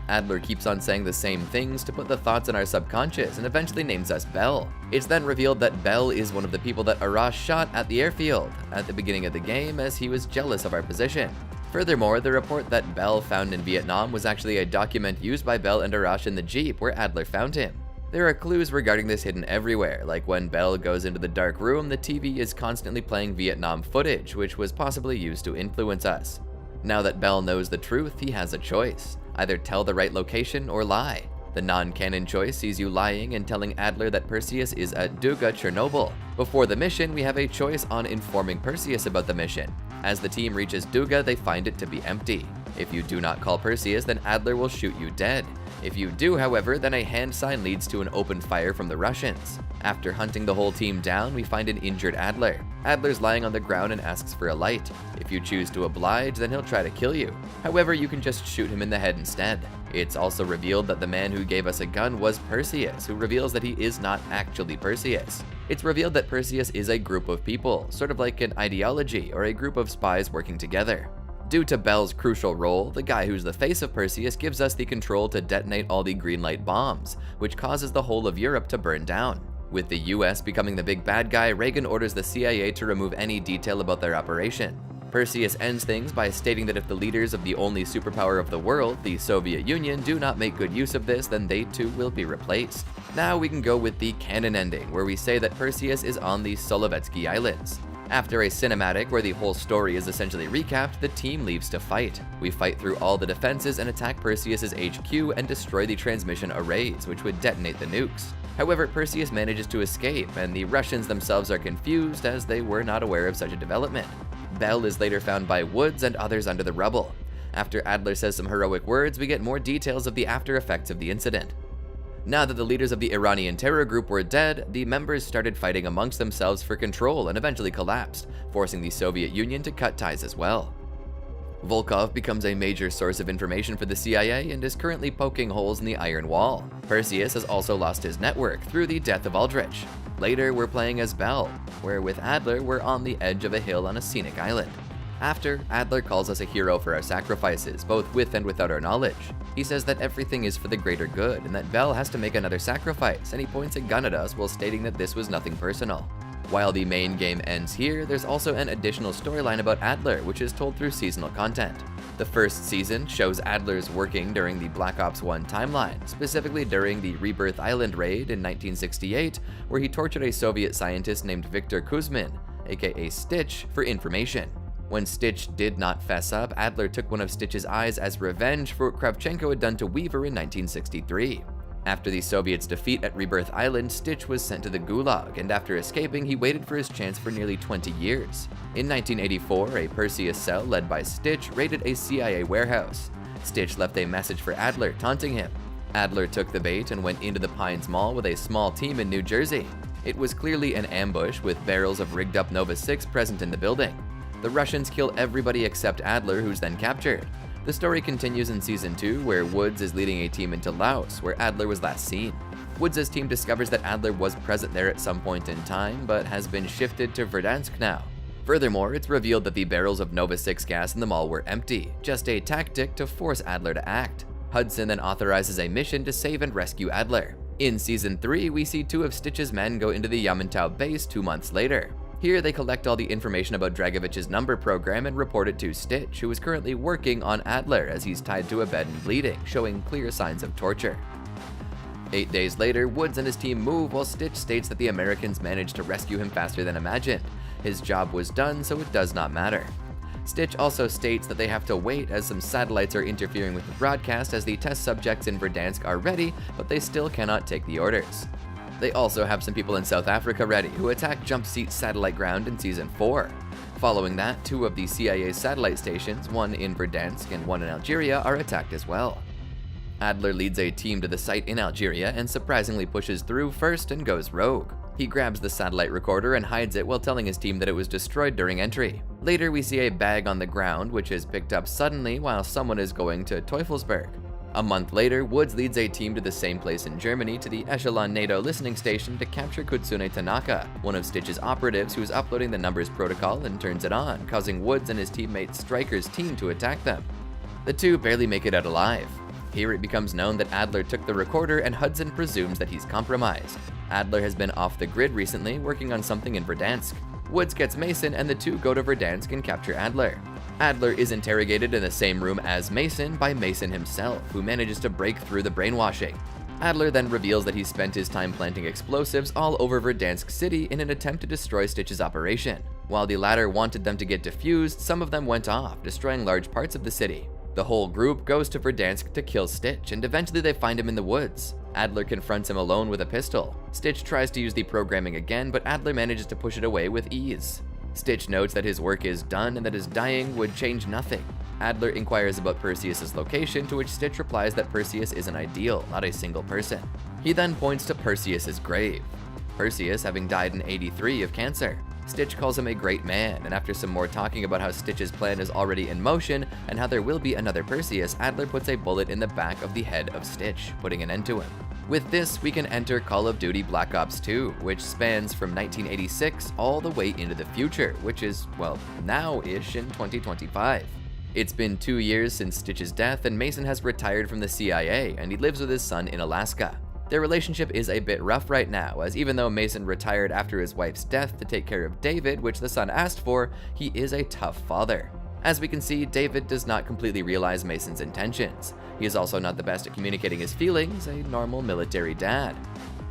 Adler keeps on saying the same things to put the thoughts in our subconscious, and eventually names us Bell. It's then revealed that Bell is one of the people that Arash shot at the airfield at the beginning of the game, as he was jealous of our position. Furthermore, the report that Bell found in Vietnam was actually a document used by Bell and Arash in the jeep where Adler found him. There are clues regarding this hidden everywhere, like when Bell goes into the dark room, the TV is constantly playing Vietnam footage, which was possibly used to influence us. Now that Bell knows the truth, he has a choice: either tell the right location or lie. The non-canon choice sees you lying and telling Adler that Perseus is at Duga, Chernobyl. Before the mission, we have a choice on informing Perseus about the mission. As the team reaches Duga, they find it to be empty. If you do not call Perseus, then Adler will shoot you dead. If you do, however, then a hand sign leads to an open fire from the Russians. After hunting the whole team down, we find an injured Adler. Adler's lying on the ground and asks for a light. If you choose to oblige, then he'll try to kill you. However, you can just shoot him in the head instead. It's also revealed that the man who gave us a gun was Perseus, who reveals that he is not actually Perseus. It's revealed that Perseus is a group of people, sort of like an ideology or a group of spies working together. Due to Bell's crucial role, the guy who's the face of Perseus gives us the control to detonate all the green light bombs, which causes the whole of Europe to burn down. With the US becoming the big bad guy, Reagan orders the CIA to remove any detail about their operation. Perseus ends things by stating that if the leaders of the only superpower of the world, the Soviet Union, do not make good use of this, then they too will be replaced. Now we can go with the canon ending, where we say that Perseus is on the Solovetsky Islands. After a cinematic where the whole story is essentially recapped, the team leaves to fight. We fight through all the defenses and attack Perseus's HQ and destroy the transmission arrays, which would detonate the nukes. However, Perseus manages to escape, and the Russians themselves are confused as they were not aware of such a development. Bell is later found by Woods and others under the rubble. After Adler says some heroic words, we get more details of the after effects of the incident. Now that the leaders of the Iranian terror group were dead, the members started fighting amongst themselves for control and eventually collapsed, forcing the Soviet Union to cut ties as well. Volkov becomes a major source of information for the CIA and is currently poking holes in the Iron Wall. Perseus has also lost his network through the death of Aldrich. Later, we're playing as Bell, where with Adler, we're on the edge of a hill on a scenic island. After, Adler calls us a hero for our sacrifices, both with and without our knowledge. He says that everything is for the greater good, and that Bell has to make another sacrifice, and he points a gun at us while stating that this was nothing personal. While the main game ends here, there's also an additional storyline about Adler, which is told through seasonal content. The first season shows Adler's working during the Black Ops 1 timeline, specifically during the Rebirth Island raid in 1968, where he tortured a Soviet scientist named Viktor Kuzmin, aka Stitch, for information. When Stitch did not fess up, Adler took one of Stitch's eyes as revenge for what Kravchenko had done to Weaver in 1963. After the Soviets' defeat at Rebirth Island, Stitch was sent to the Gulag, and after escaping, he waited for his chance for nearly 20 years. In 1984, a Perseus cell led by Stitch raided a CIA warehouse. Stitch left a message for Adler, taunting him. Adler took the bait and went into the Pines Mall with a small team in New Jersey. It was clearly an ambush, with barrels of rigged-up Nova 6 present in the building. The Russians kill everybody except Adler, who's then captured. The story continues in Season 2, where Woods is leading a team into Laos, where Adler was last seen. Woods' team discovers that Adler was present there at some point in time, but has been shifted to Verdansk now. Furthermore, it's revealed that the barrels of Nova 6 gas in the mall were empty, just a tactic to force Adler to act. Hudson then authorizes a mission to save and rescue Adler. In Season 3, we see two of Stitch's men go into the Yamantau base 2 months later. Here, they collect all the information about Dragovich's number program and report it to Stitch, who is currently working on Adler as he's tied to a bed and bleeding, showing clear signs of torture. 8 days later, Woods and his team move while Stitch states that the Americans managed to rescue him faster than imagined. His job was done, so it does not matter. Stitch also states that they have to wait as some satellites are interfering with the broadcast as the test subjects in Verdansk are ready, but they still cannot take the orders. They also have some people in South Africa ready, who attack Jump Seat satellite ground in Season 4. Following that, 2 of the CIA satellite stations, one in Verdansk and one in Algeria, are attacked as well. Adler leads a team to the site in Algeria and surprisingly pushes through first and goes rogue. He grabs the satellite recorder and hides it while telling his team that it was destroyed during entry. Later, we see a bag on the ground which is picked up suddenly while someone is going to Teufelsberg. A month later, Woods leads a team to the same place in Germany to the Echelon NATO listening station to capture Kutsune Tanaka, one of Stitch's operatives who is uploading the numbers protocol and turns it on, causing Woods and his teammate Stryker's team to attack them. The two barely make it out alive. Here it becomes known that Adler took the recorder and Hudson presumes that he's compromised. Adler has been off the grid recently, working on something in Verdansk. Woods gets Mason and the two go to Verdansk and capture Adler. Adler is interrogated in the same room as Mason by Mason himself, who manages to break through the brainwashing. Adler then reveals that he spent his time planting explosives all over Verdansk City in an attempt to destroy Stitch's operation. While the latter wanted them to get defused, some of them went off, destroying large parts of the city. The whole group goes to Verdansk to kill Stitch, and eventually they find him in the woods. Adler confronts him alone with a pistol. Stitch tries to use the programming again, but Adler manages to push it away with ease. Stitch notes that his work is done and that his dying would change nothing. Adler inquires about Perseus's location, to which Stitch replies that Perseus is an ideal, not a single person. He then points to Perseus's grave. Perseus having died in '83 of cancer. Stitch calls him a great man, and after some more talking about how Stitch's plan is already in motion and how there will be another Perseus, Adler puts a bullet in the back of the head of Stitch, putting an end to him. With this, we can enter Call of Duty Black Ops 2, which spans from 1986 all the way into the future, which is, well, now-ish in 2025. It's been 2 years since Stitch's death, and Mason has retired from the CIA, and he lives with his son in Alaska. Their relationship is a bit rough right now, as even though Mason retired after his wife's death to take care of David, which the son asked for, he is a tough father. As we can see, David does not completely realize Mason's intentions. He is also not the best at communicating his feelings, a normal military dad.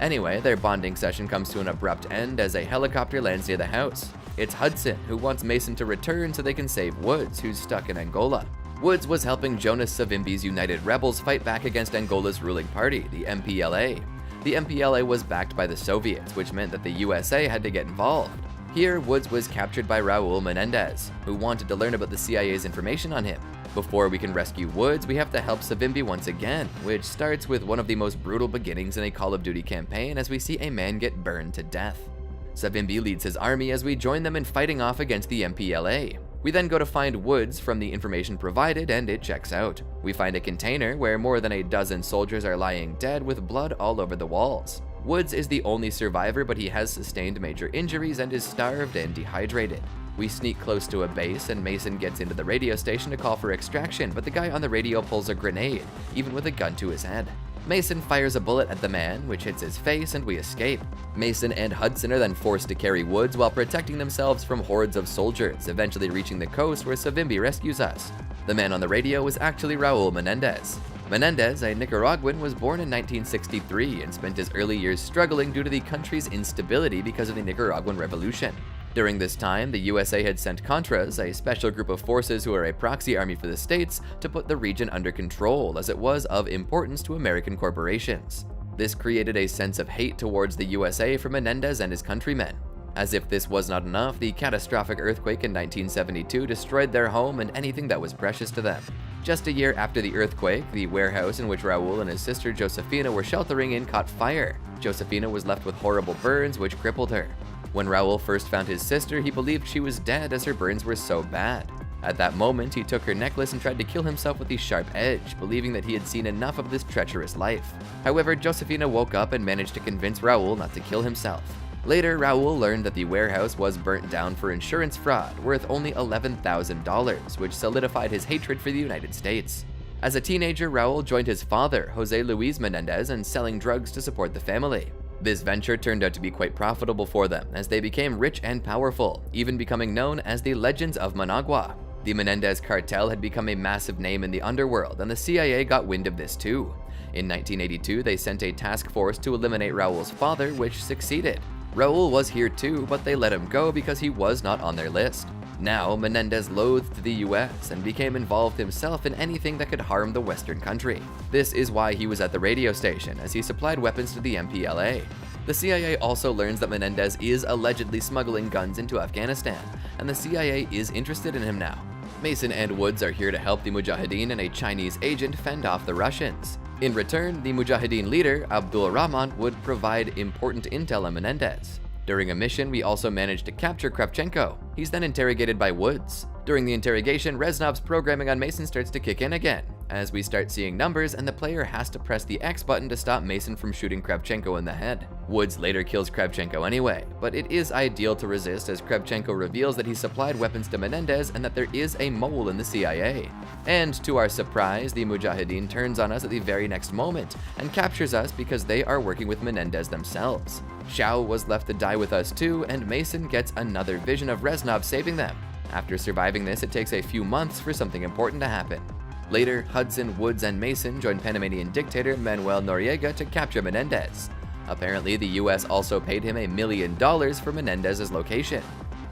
Anyway, their bonding session comes to an abrupt end as a helicopter lands near the house. It's Hudson, who wants Mason to return so they can save Woods, who's stuck in Angola. Woods was helping Jonas Savimbi's United Rebels fight back against Angola's ruling party, the MPLA. The MPLA was backed by the Soviets, which meant that the USA had to get involved. Here, Woods was captured by Raul Menendez, who wanted to learn about the CIA's information on him. Before we can rescue Woods, we have to help Savimbi once again, which starts with one of the most brutal beginnings in a Call of Duty campaign as we see a man get burned to death. Savimbi leads his army as we join them in fighting off against the MPLA. We then go to find Woods from the information provided, and it checks out. We find a container where more than a dozen soldiers are lying dead with blood all over the walls. Woods is the only survivor, but he has sustained major injuries and is starved and dehydrated. We sneak close to a base, and Mason gets into the radio station to call for extraction, but the guy on the radio pulls a grenade, even with a gun to his head. Mason fires a bullet at the man, which hits his face, and we escape. Mason and Hudson are then forced to carry Woods while protecting themselves from hordes of soldiers, eventually reaching the coast where Savimbi rescues us. The man on the radio was actually Raul Menendez. Menendez, a Nicaraguan, was born in 1963 and spent his early years struggling due to the country's instability because of the Nicaraguan Revolution. During this time, the USA had sent Contras, a special group of forces who are a proxy army for the states, to put the region under control, as it was of importance to American corporations. This created a sense of hate towards the USA for Menendez and his countrymen. As if this was not enough, the catastrophic earthquake in 1972 destroyed their home and anything that was precious to them. Just a year after the earthquake, the warehouse in which Raul and his sister Josefina were sheltering in caught fire. Josefina was left with horrible burns, which crippled her. When Raul first found his sister, he believed she was dead as her burns were so bad. At that moment, he took her necklace and tried to kill himself with the sharp edge, believing that he had seen enough of this treacherous life. However, Josefina woke up and managed to convince Raul not to kill himself. Later, Raul learned that the warehouse was burnt down for insurance fraud, worth only $11,000, which solidified his hatred for the United States. As a teenager, Raul joined his father, Jose Luis Menendez, in selling drugs to support the family. This venture turned out to be quite profitable for them, as they became rich and powerful, even becoming known as the Legends of Managua. The Menendez cartel had become a massive name in the underworld, and the CIA got wind of this too. In 1982, they sent a task force to eliminate Raul's father, which succeeded. Raul was here too, but they let him go because he was not on their list. Now, Menendez loathed the US and became involved himself in anything that could harm the Western country. This is why he was at the radio station, as he supplied weapons to the MPLA. The CIA also learns that Menendez is allegedly smuggling guns into Afghanistan, and the CIA is interested in him now. Mason and Woods are here to help the Mujahideen and a Chinese agent fend off the Russians. In return, the Mujahideen leader, Abdul Rahman, would provide important intel on Menendez. During a mission, we also managed to capture Kravchenko. He's then interrogated by Woods. During the interrogation, Reznov's programming on Mason starts to kick in again, as we start seeing numbers and the player has to press the X button to stop Mason from shooting Kravchenko in the head. Woods later kills Kravchenko anyway, but it is ideal to resist as Kravchenko reveals that he supplied weapons to Menendez and that there is a mole in the CIA. And to our surprise, the Mujahideen turns on us at the very next moment and captures us because they are working with Menendez themselves. Xiao was left to die with us too, and Mason gets another vision of Reznov saving them. After surviving this, it takes a few months for something important to happen. Later, Hudson, Woods, and Mason join Panamanian dictator Manuel Noriega to capture Menendez. Apparently, the US also paid him $1 million for Menendez's location.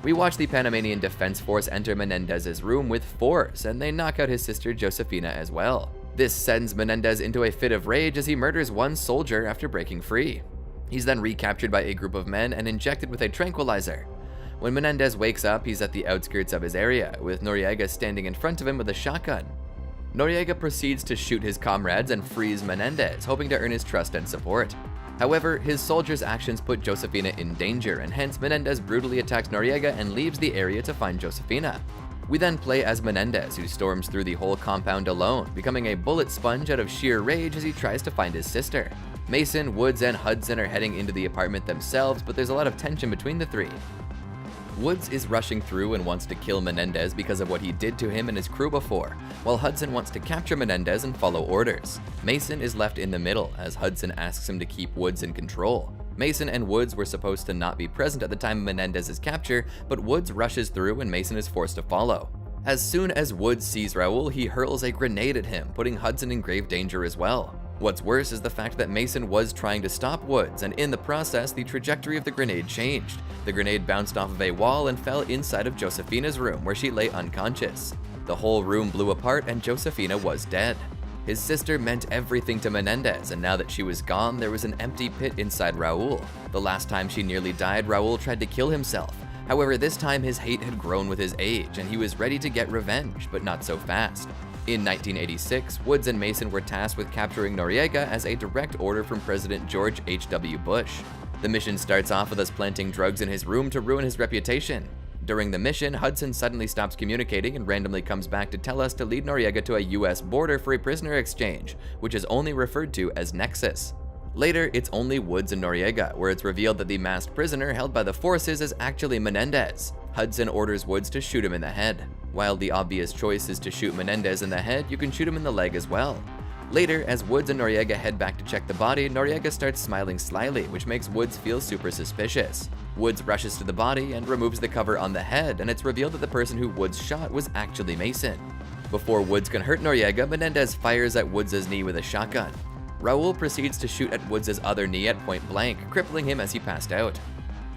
We watch the Panamanian Defense Force enter Menendez's room with force, and they knock out his sister Josefina as well. This sends Menendez into a fit of rage as he murders one soldier after breaking free. He's then recaptured by a group of men and injected with a tranquilizer. When Menendez wakes up, he's at the outskirts of his area, with Noriega standing in front of him with a shotgun. Noriega proceeds to shoot his comrades and frees Menendez, hoping to earn his trust and support. However, his soldiers' actions put Josefina in danger, and hence Menendez brutally attacks Noriega and leaves the area to find Josefina. We then play as Menendez, who storms through the whole compound alone, becoming a bullet sponge out of sheer rage as he tries to find his sister. Mason, Woods, and Hudson are heading into the apartment themselves, but there's a lot of tension between the three. Woods is rushing through and wants to kill Menendez because of what he did to him and his crew before, while Hudson wants to capture Menendez and follow orders. Mason is left in the middle, as Hudson asks him to keep Woods in control. Mason and Woods were supposed to not be present at the time of Menendez's capture, but Woods rushes through and Mason is forced to follow. As soon as Woods sees Raul, he hurls a grenade at him, putting Hudson in grave danger as well. What's worse is the fact that Mason was trying to stop Woods, and in the process, the trajectory of the grenade changed. The grenade bounced off of a wall and fell inside of Josefina's room, where she lay unconscious. The whole room blew apart and Josefina was dead. His sister meant everything to Menendez, and now that she was gone, there was an empty pit inside Raul. The last time she nearly died, Raul tried to kill himself. However, this time his hate had grown with his age, and he was ready to get revenge, but not so fast. In 1986, Woods and Mason were tasked with capturing Noriega as a direct order from President George H.W. Bush. The mission starts off with us planting drugs in his room to ruin his reputation. During the mission, Hudson suddenly stops communicating and randomly comes back to tell us to lead Noriega to a US border for a prisoner exchange, which is only referred to as Nexus. Later, it's only Woods and Noriega, where it's revealed that the masked prisoner held by the forces is actually Menendez. Hudson orders Woods to shoot him in the head. While the obvious choice is to shoot Menendez in the head, you can shoot him in the leg as well. Later, as Woods and Noriega head back to check the body, Noriega starts smiling slyly, which makes Woods feel super suspicious. Woods rushes to the body and removes the cover on the head, and it's revealed that the person who Woods shot was actually Mason. Before Woods can hurt Noriega, Menendez fires at Woods' knee with a shotgun. Raul proceeds to shoot at Woods' other knee at point blank, crippling him as he passed out.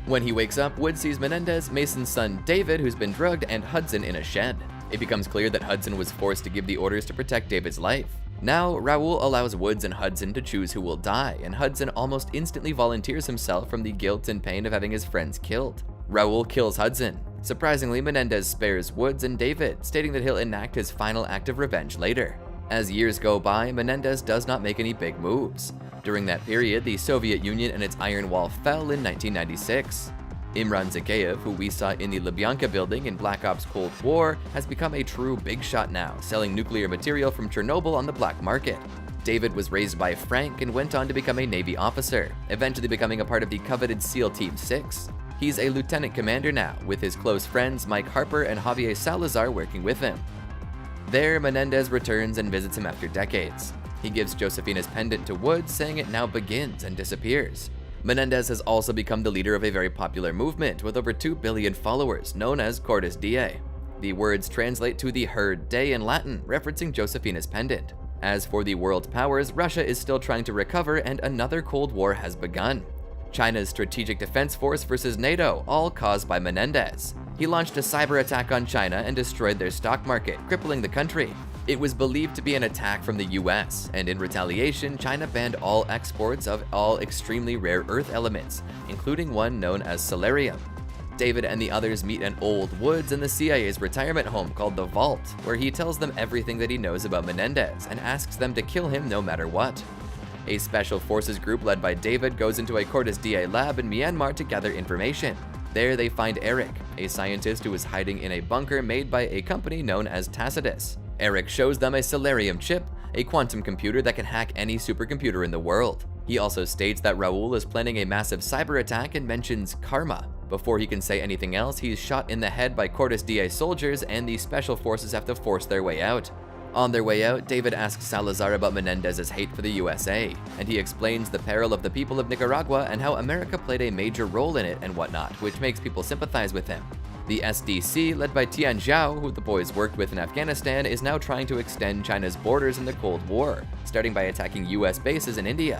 When he wakes up, Woods sees Menendez, Mason's son David, who's been drugged, and Hudson in a shed. It becomes clear that Hudson was forced to give the orders to protect David's life. Now, Raul allows Woods and Hudson to choose who will die, and Hudson almost instantly volunteers himself from the guilt and pain of having his friends killed. Raul kills Hudson. Surprisingly, Menendez spares Woods and David, stating that he'll enact his final act of revenge later. As years go by, Menendez does not make any big moves. During that period, the Soviet Union and its Iron Wall fell in 1996. Imran Zakhaev, who we saw in the Lubyanka building in Black Ops Cold War, has become a true big shot now, selling nuclear material from Chernobyl on the black market. David was raised by Frank and went on to become a Navy officer, eventually becoming a part of the coveted SEAL Team 6. He's a lieutenant commander now, with his close friends Mike Harper and Javier Salazar working with him. There, Menendez returns and visits him after decades. He gives Josefina's pendant to Woods, saying it now begins, and disappears. Menendez has also become the leader of a very popular movement with over 2 billion followers, known as Cordis Die. The words translate to the Herd Day in Latin, referencing Josefina's pendant. As for the world powers, Russia is still trying to recover and another Cold War has begun. China's Strategic Defense Force versus NATO, all caused by Menendez. He launched a cyber attack on China and destroyed their stock market, crippling the country. It was believed to be an attack from the US, and in retaliation, China banned all exports of all extremely rare earth elements, including one known as celerium. David and the others meet in Old Woods in the CIA's retirement home called the Vault, where he tells them everything that he knows about Menendez and asks them to kill him no matter what. A special forces group led by David goes into a Cortes DA lab in Myanmar to gather information. There they find Eric, a scientist who is hiding in a bunker made by a company known as Tacitus. Eric shows them a celerium chip, a quantum computer that can hack any supercomputer in the world. He also states that Raul is planning a massive cyber attack and mentions karma. Before he can say anything else, he is shot in the head by Cortes DA soldiers, and the special forces have to force their way out. On their way out, David asks Salazar about Menendez's hate for the USA, and he explains the peril of the people of Nicaragua and how America played a major role in it and whatnot, which makes people sympathize with him. The SDC, led by Tian Zhao, who the boys worked with in Afghanistan, is now trying to extend China's borders in the Cold War, starting by attacking US bases in India.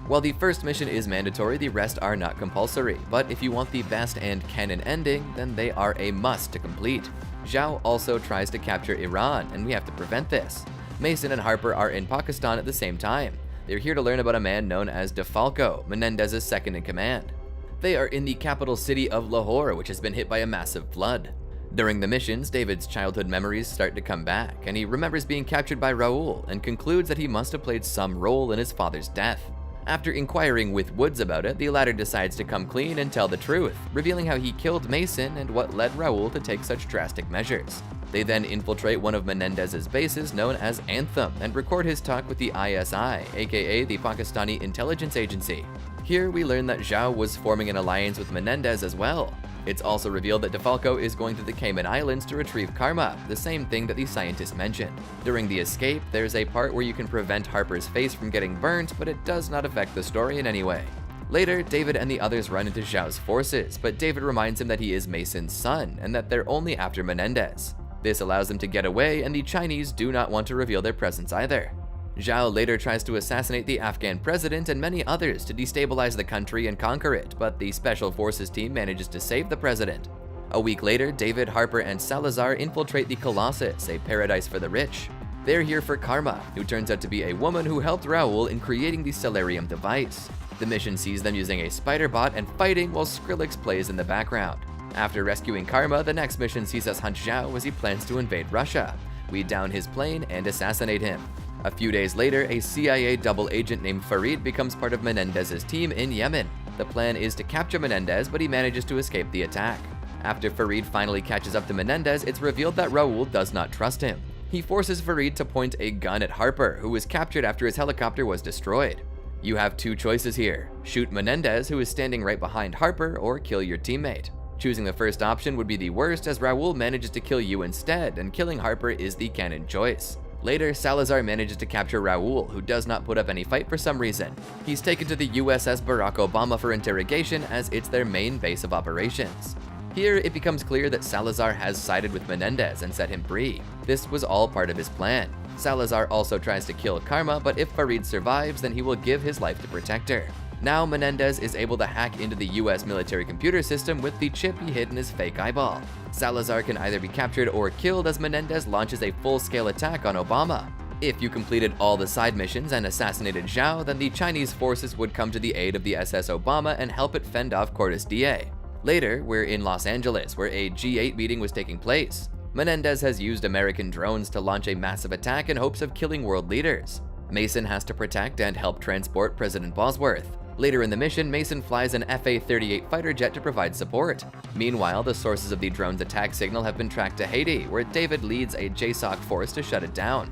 While the first mission is mandatory, the rest are not compulsory, but if you want the best and canon ending, then they are a must to complete. Zhao also tries to capture Iran, and we have to prevent this. Mason and Harper are in Pakistan at the same time. They're here to learn about a man known as DeFalco, Menendez's second in command. They are in the capital city of Lahore, which has been hit by a massive flood. During the missions, David's childhood memories start to come back, and he remembers being captured by Raul and concludes that he must have played some role in his father's death. After inquiring with Woods about it, the latter decides to come clean and tell the truth, revealing how he killed Mason and what led Raul to take such drastic measures. They then infiltrate one of Menendez's bases known as Anthem and record his talk with the ISI, aka the Pakistani intelligence agency. Here we learn that Zhao was forming an alliance with Menendez as well. It's also revealed that DeFalco is going to the Cayman Islands to retrieve karma, the same thing that the scientist mentioned. During the escape, there's a part where you can prevent Harper's face from getting burnt, but it does not affect the story in any way. Later, David and the others run into Zhao's forces, but David reminds him that he is Mason's son and that they're only after Menendez. This allows them to get away, and the Chinese do not want to reveal their presence either. Zhao later tries to assassinate the Afghan president and many others to destabilize the country and conquer it, but the Special Forces team manages to save the president. A week later, David, Harper, and Salazar infiltrate the Colossus, a paradise for the rich. They're here for Karma, who turns out to be a woman who helped Raul in creating the Celerium device. The mission sees them using a spider bot and fighting while Skrillex plays in the background. After rescuing Karma, the next mission sees us hunt Zhao as he plans to invade Russia. We down his plane and assassinate him. A few days later, a CIA double agent named Farid becomes part of Menendez's team in Yemen. The plan is to capture Menendez, but he manages to escape the attack. After Farid finally catches up to Menendez, it's revealed that Raul does not trust him. He forces Farid to point a gun at Harper, who was captured after his helicopter was destroyed. You have two choices here: shoot Menendez, who is standing right behind Harper, or kill your teammate. Choosing the first option would be the worst, as Raul manages to kill you instead, and killing Harper is the canon choice. Later, Salazar manages to capture Raul, who does not put up any fight for some reason. He's taken to the USS Barack Obama for interrogation, as it's their main base of operations. Here, it becomes clear that Salazar has sided with Menendez and set him free. This was all part of his plan. Salazar also tries to kill Karma, but if Farid survives, then he will give his life to protect her. Now Menendez is able to hack into the US military computer system with the chip he hid in his fake eyeball. Salazar can either be captured or killed as Menendez launches a full-scale attack on Obama. If you completed all the side missions and assassinated Zhao, then the Chinese forces would come to the aid of the SS Obama and help it fend off Cortes DA. Later, we're in Los Angeles, where a G8 meeting was taking place. Menendez has used American drones to launch a massive attack in hopes of killing world leaders. Mason has to protect and help transport President Bosworth. Later in the mission, Mason flies an FA-38 fighter jet to provide support. Meanwhile, the sources of the drone's attack signal have been tracked to Haiti, where David leads a JSOC force to shut it down.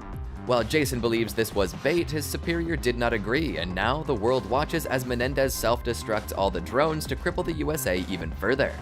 While Jason believes this was bait, his superior did not agree, and now the world watches as Menendez self-destructs all the drones to cripple the USA even further.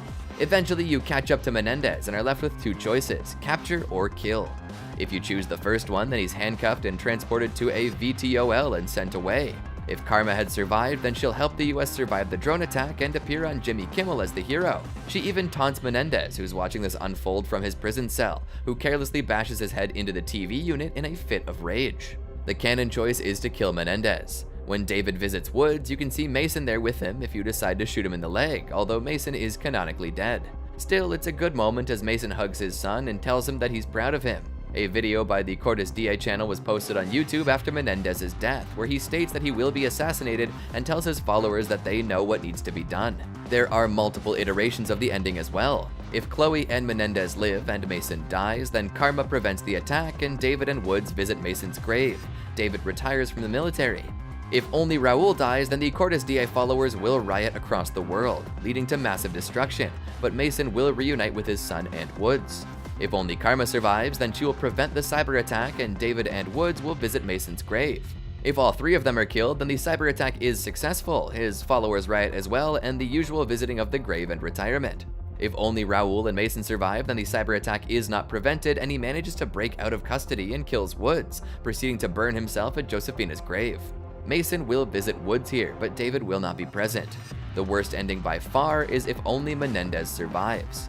Eventually, you catch up to Menendez and are left with two choices: capture or kill. If you choose the first one, then he's handcuffed and transported to a VTOL and sent away. If Karma had survived, then she'll help the US survive the drone attack and appear on Jimmy Kimmel as the hero. She even taunts Menendez, who's watching this unfold from his prison cell, who carelessly bashes his head into the TV unit in a fit of rage. The canon choice is to kill Menendez. When David visits Woods, you can see Mason there with him if you decide to shoot him in the leg, although Mason is canonically dead. Still, it's a good moment as Mason hugs his son and tells him that he's proud of him. A video by the Cortes DI channel was posted on YouTube after Menendez's death, where he states that he will be assassinated and tells his followers that they know what needs to be done. There are multiple iterations of the ending as well. If Chloe and Menendez live and Mason dies, then karma prevents the attack and David and Woods visit Mason's grave. David retires from the military. If only Raul dies, then the Cortes DI followers will riot across the world, leading to massive destruction, but Mason will reunite with his son and Woods. If only Karma survives, then she will prevent the cyber attack and David and Woods will visit Mason's grave. If all three of them are killed, then the cyber attack is successful, his followers riot as well, and the usual visiting of the grave and retirement. If only Raul and Mason survive, then the cyber attack is not prevented and he manages to break out of custody and kills Woods, proceeding to burn himself at Josefina's grave. Mason will visit Woods here, but David will not be present. The worst ending by far is if only Menendez survives.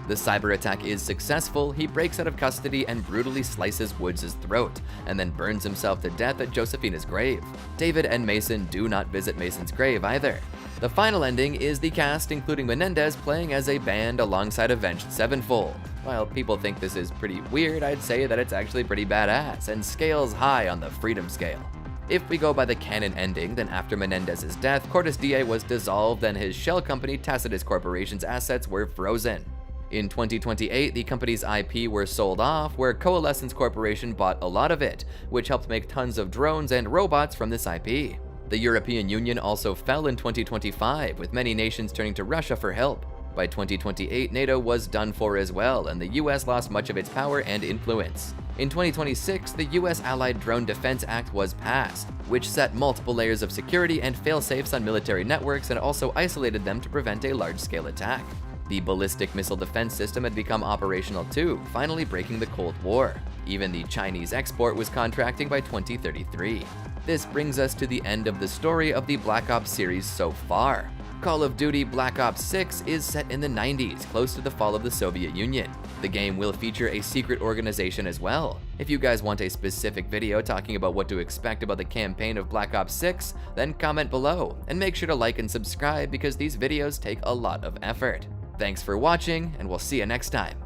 The cyber attack is successful, he breaks out of custody and brutally slices Woods' throat, and then burns himself to death at Josefina's grave. David and Mason do not visit Mason's grave either. The final ending is the cast including Menendez playing as a band alongside Avenged Sevenfold. While people think this is pretty weird, I'd say that it's actually pretty badass and scales high on the freedom scale. If we go by the canon ending, then after Menendez's death, Cortes DI was dissolved and his shell company Tacitus Corporation's assets were frozen. In 2028, the company's IP were sold off, where Coalescence Corporation bought a lot of it, which helped make tons of drones and robots from this IP. The European Union also fell in 2025, with many nations turning to Russia for help. By 2028, NATO was done for as well, and the US lost much of its power and influence. In 2026, the US Allied Drone Defense Act was passed, which set multiple layers of security and fail-safes on military networks and also isolated them to prevent a large-scale attack. The ballistic missile defense system had become operational too, finally breaking the Cold War. Even the Chinese export was contracting by 2033. This brings us to the end of the story of the Black Ops series so far. Call of Duty Black Ops 6 is set in the 90s, close to the fall of the Soviet Union. The game will feature a secret organization as well. If you guys want a specific video talking about what to expect about the campaign of Black Ops 6, then comment below, and make sure to like and subscribe because these videos take a lot of effort. Thanks for watching, and we'll see you next time.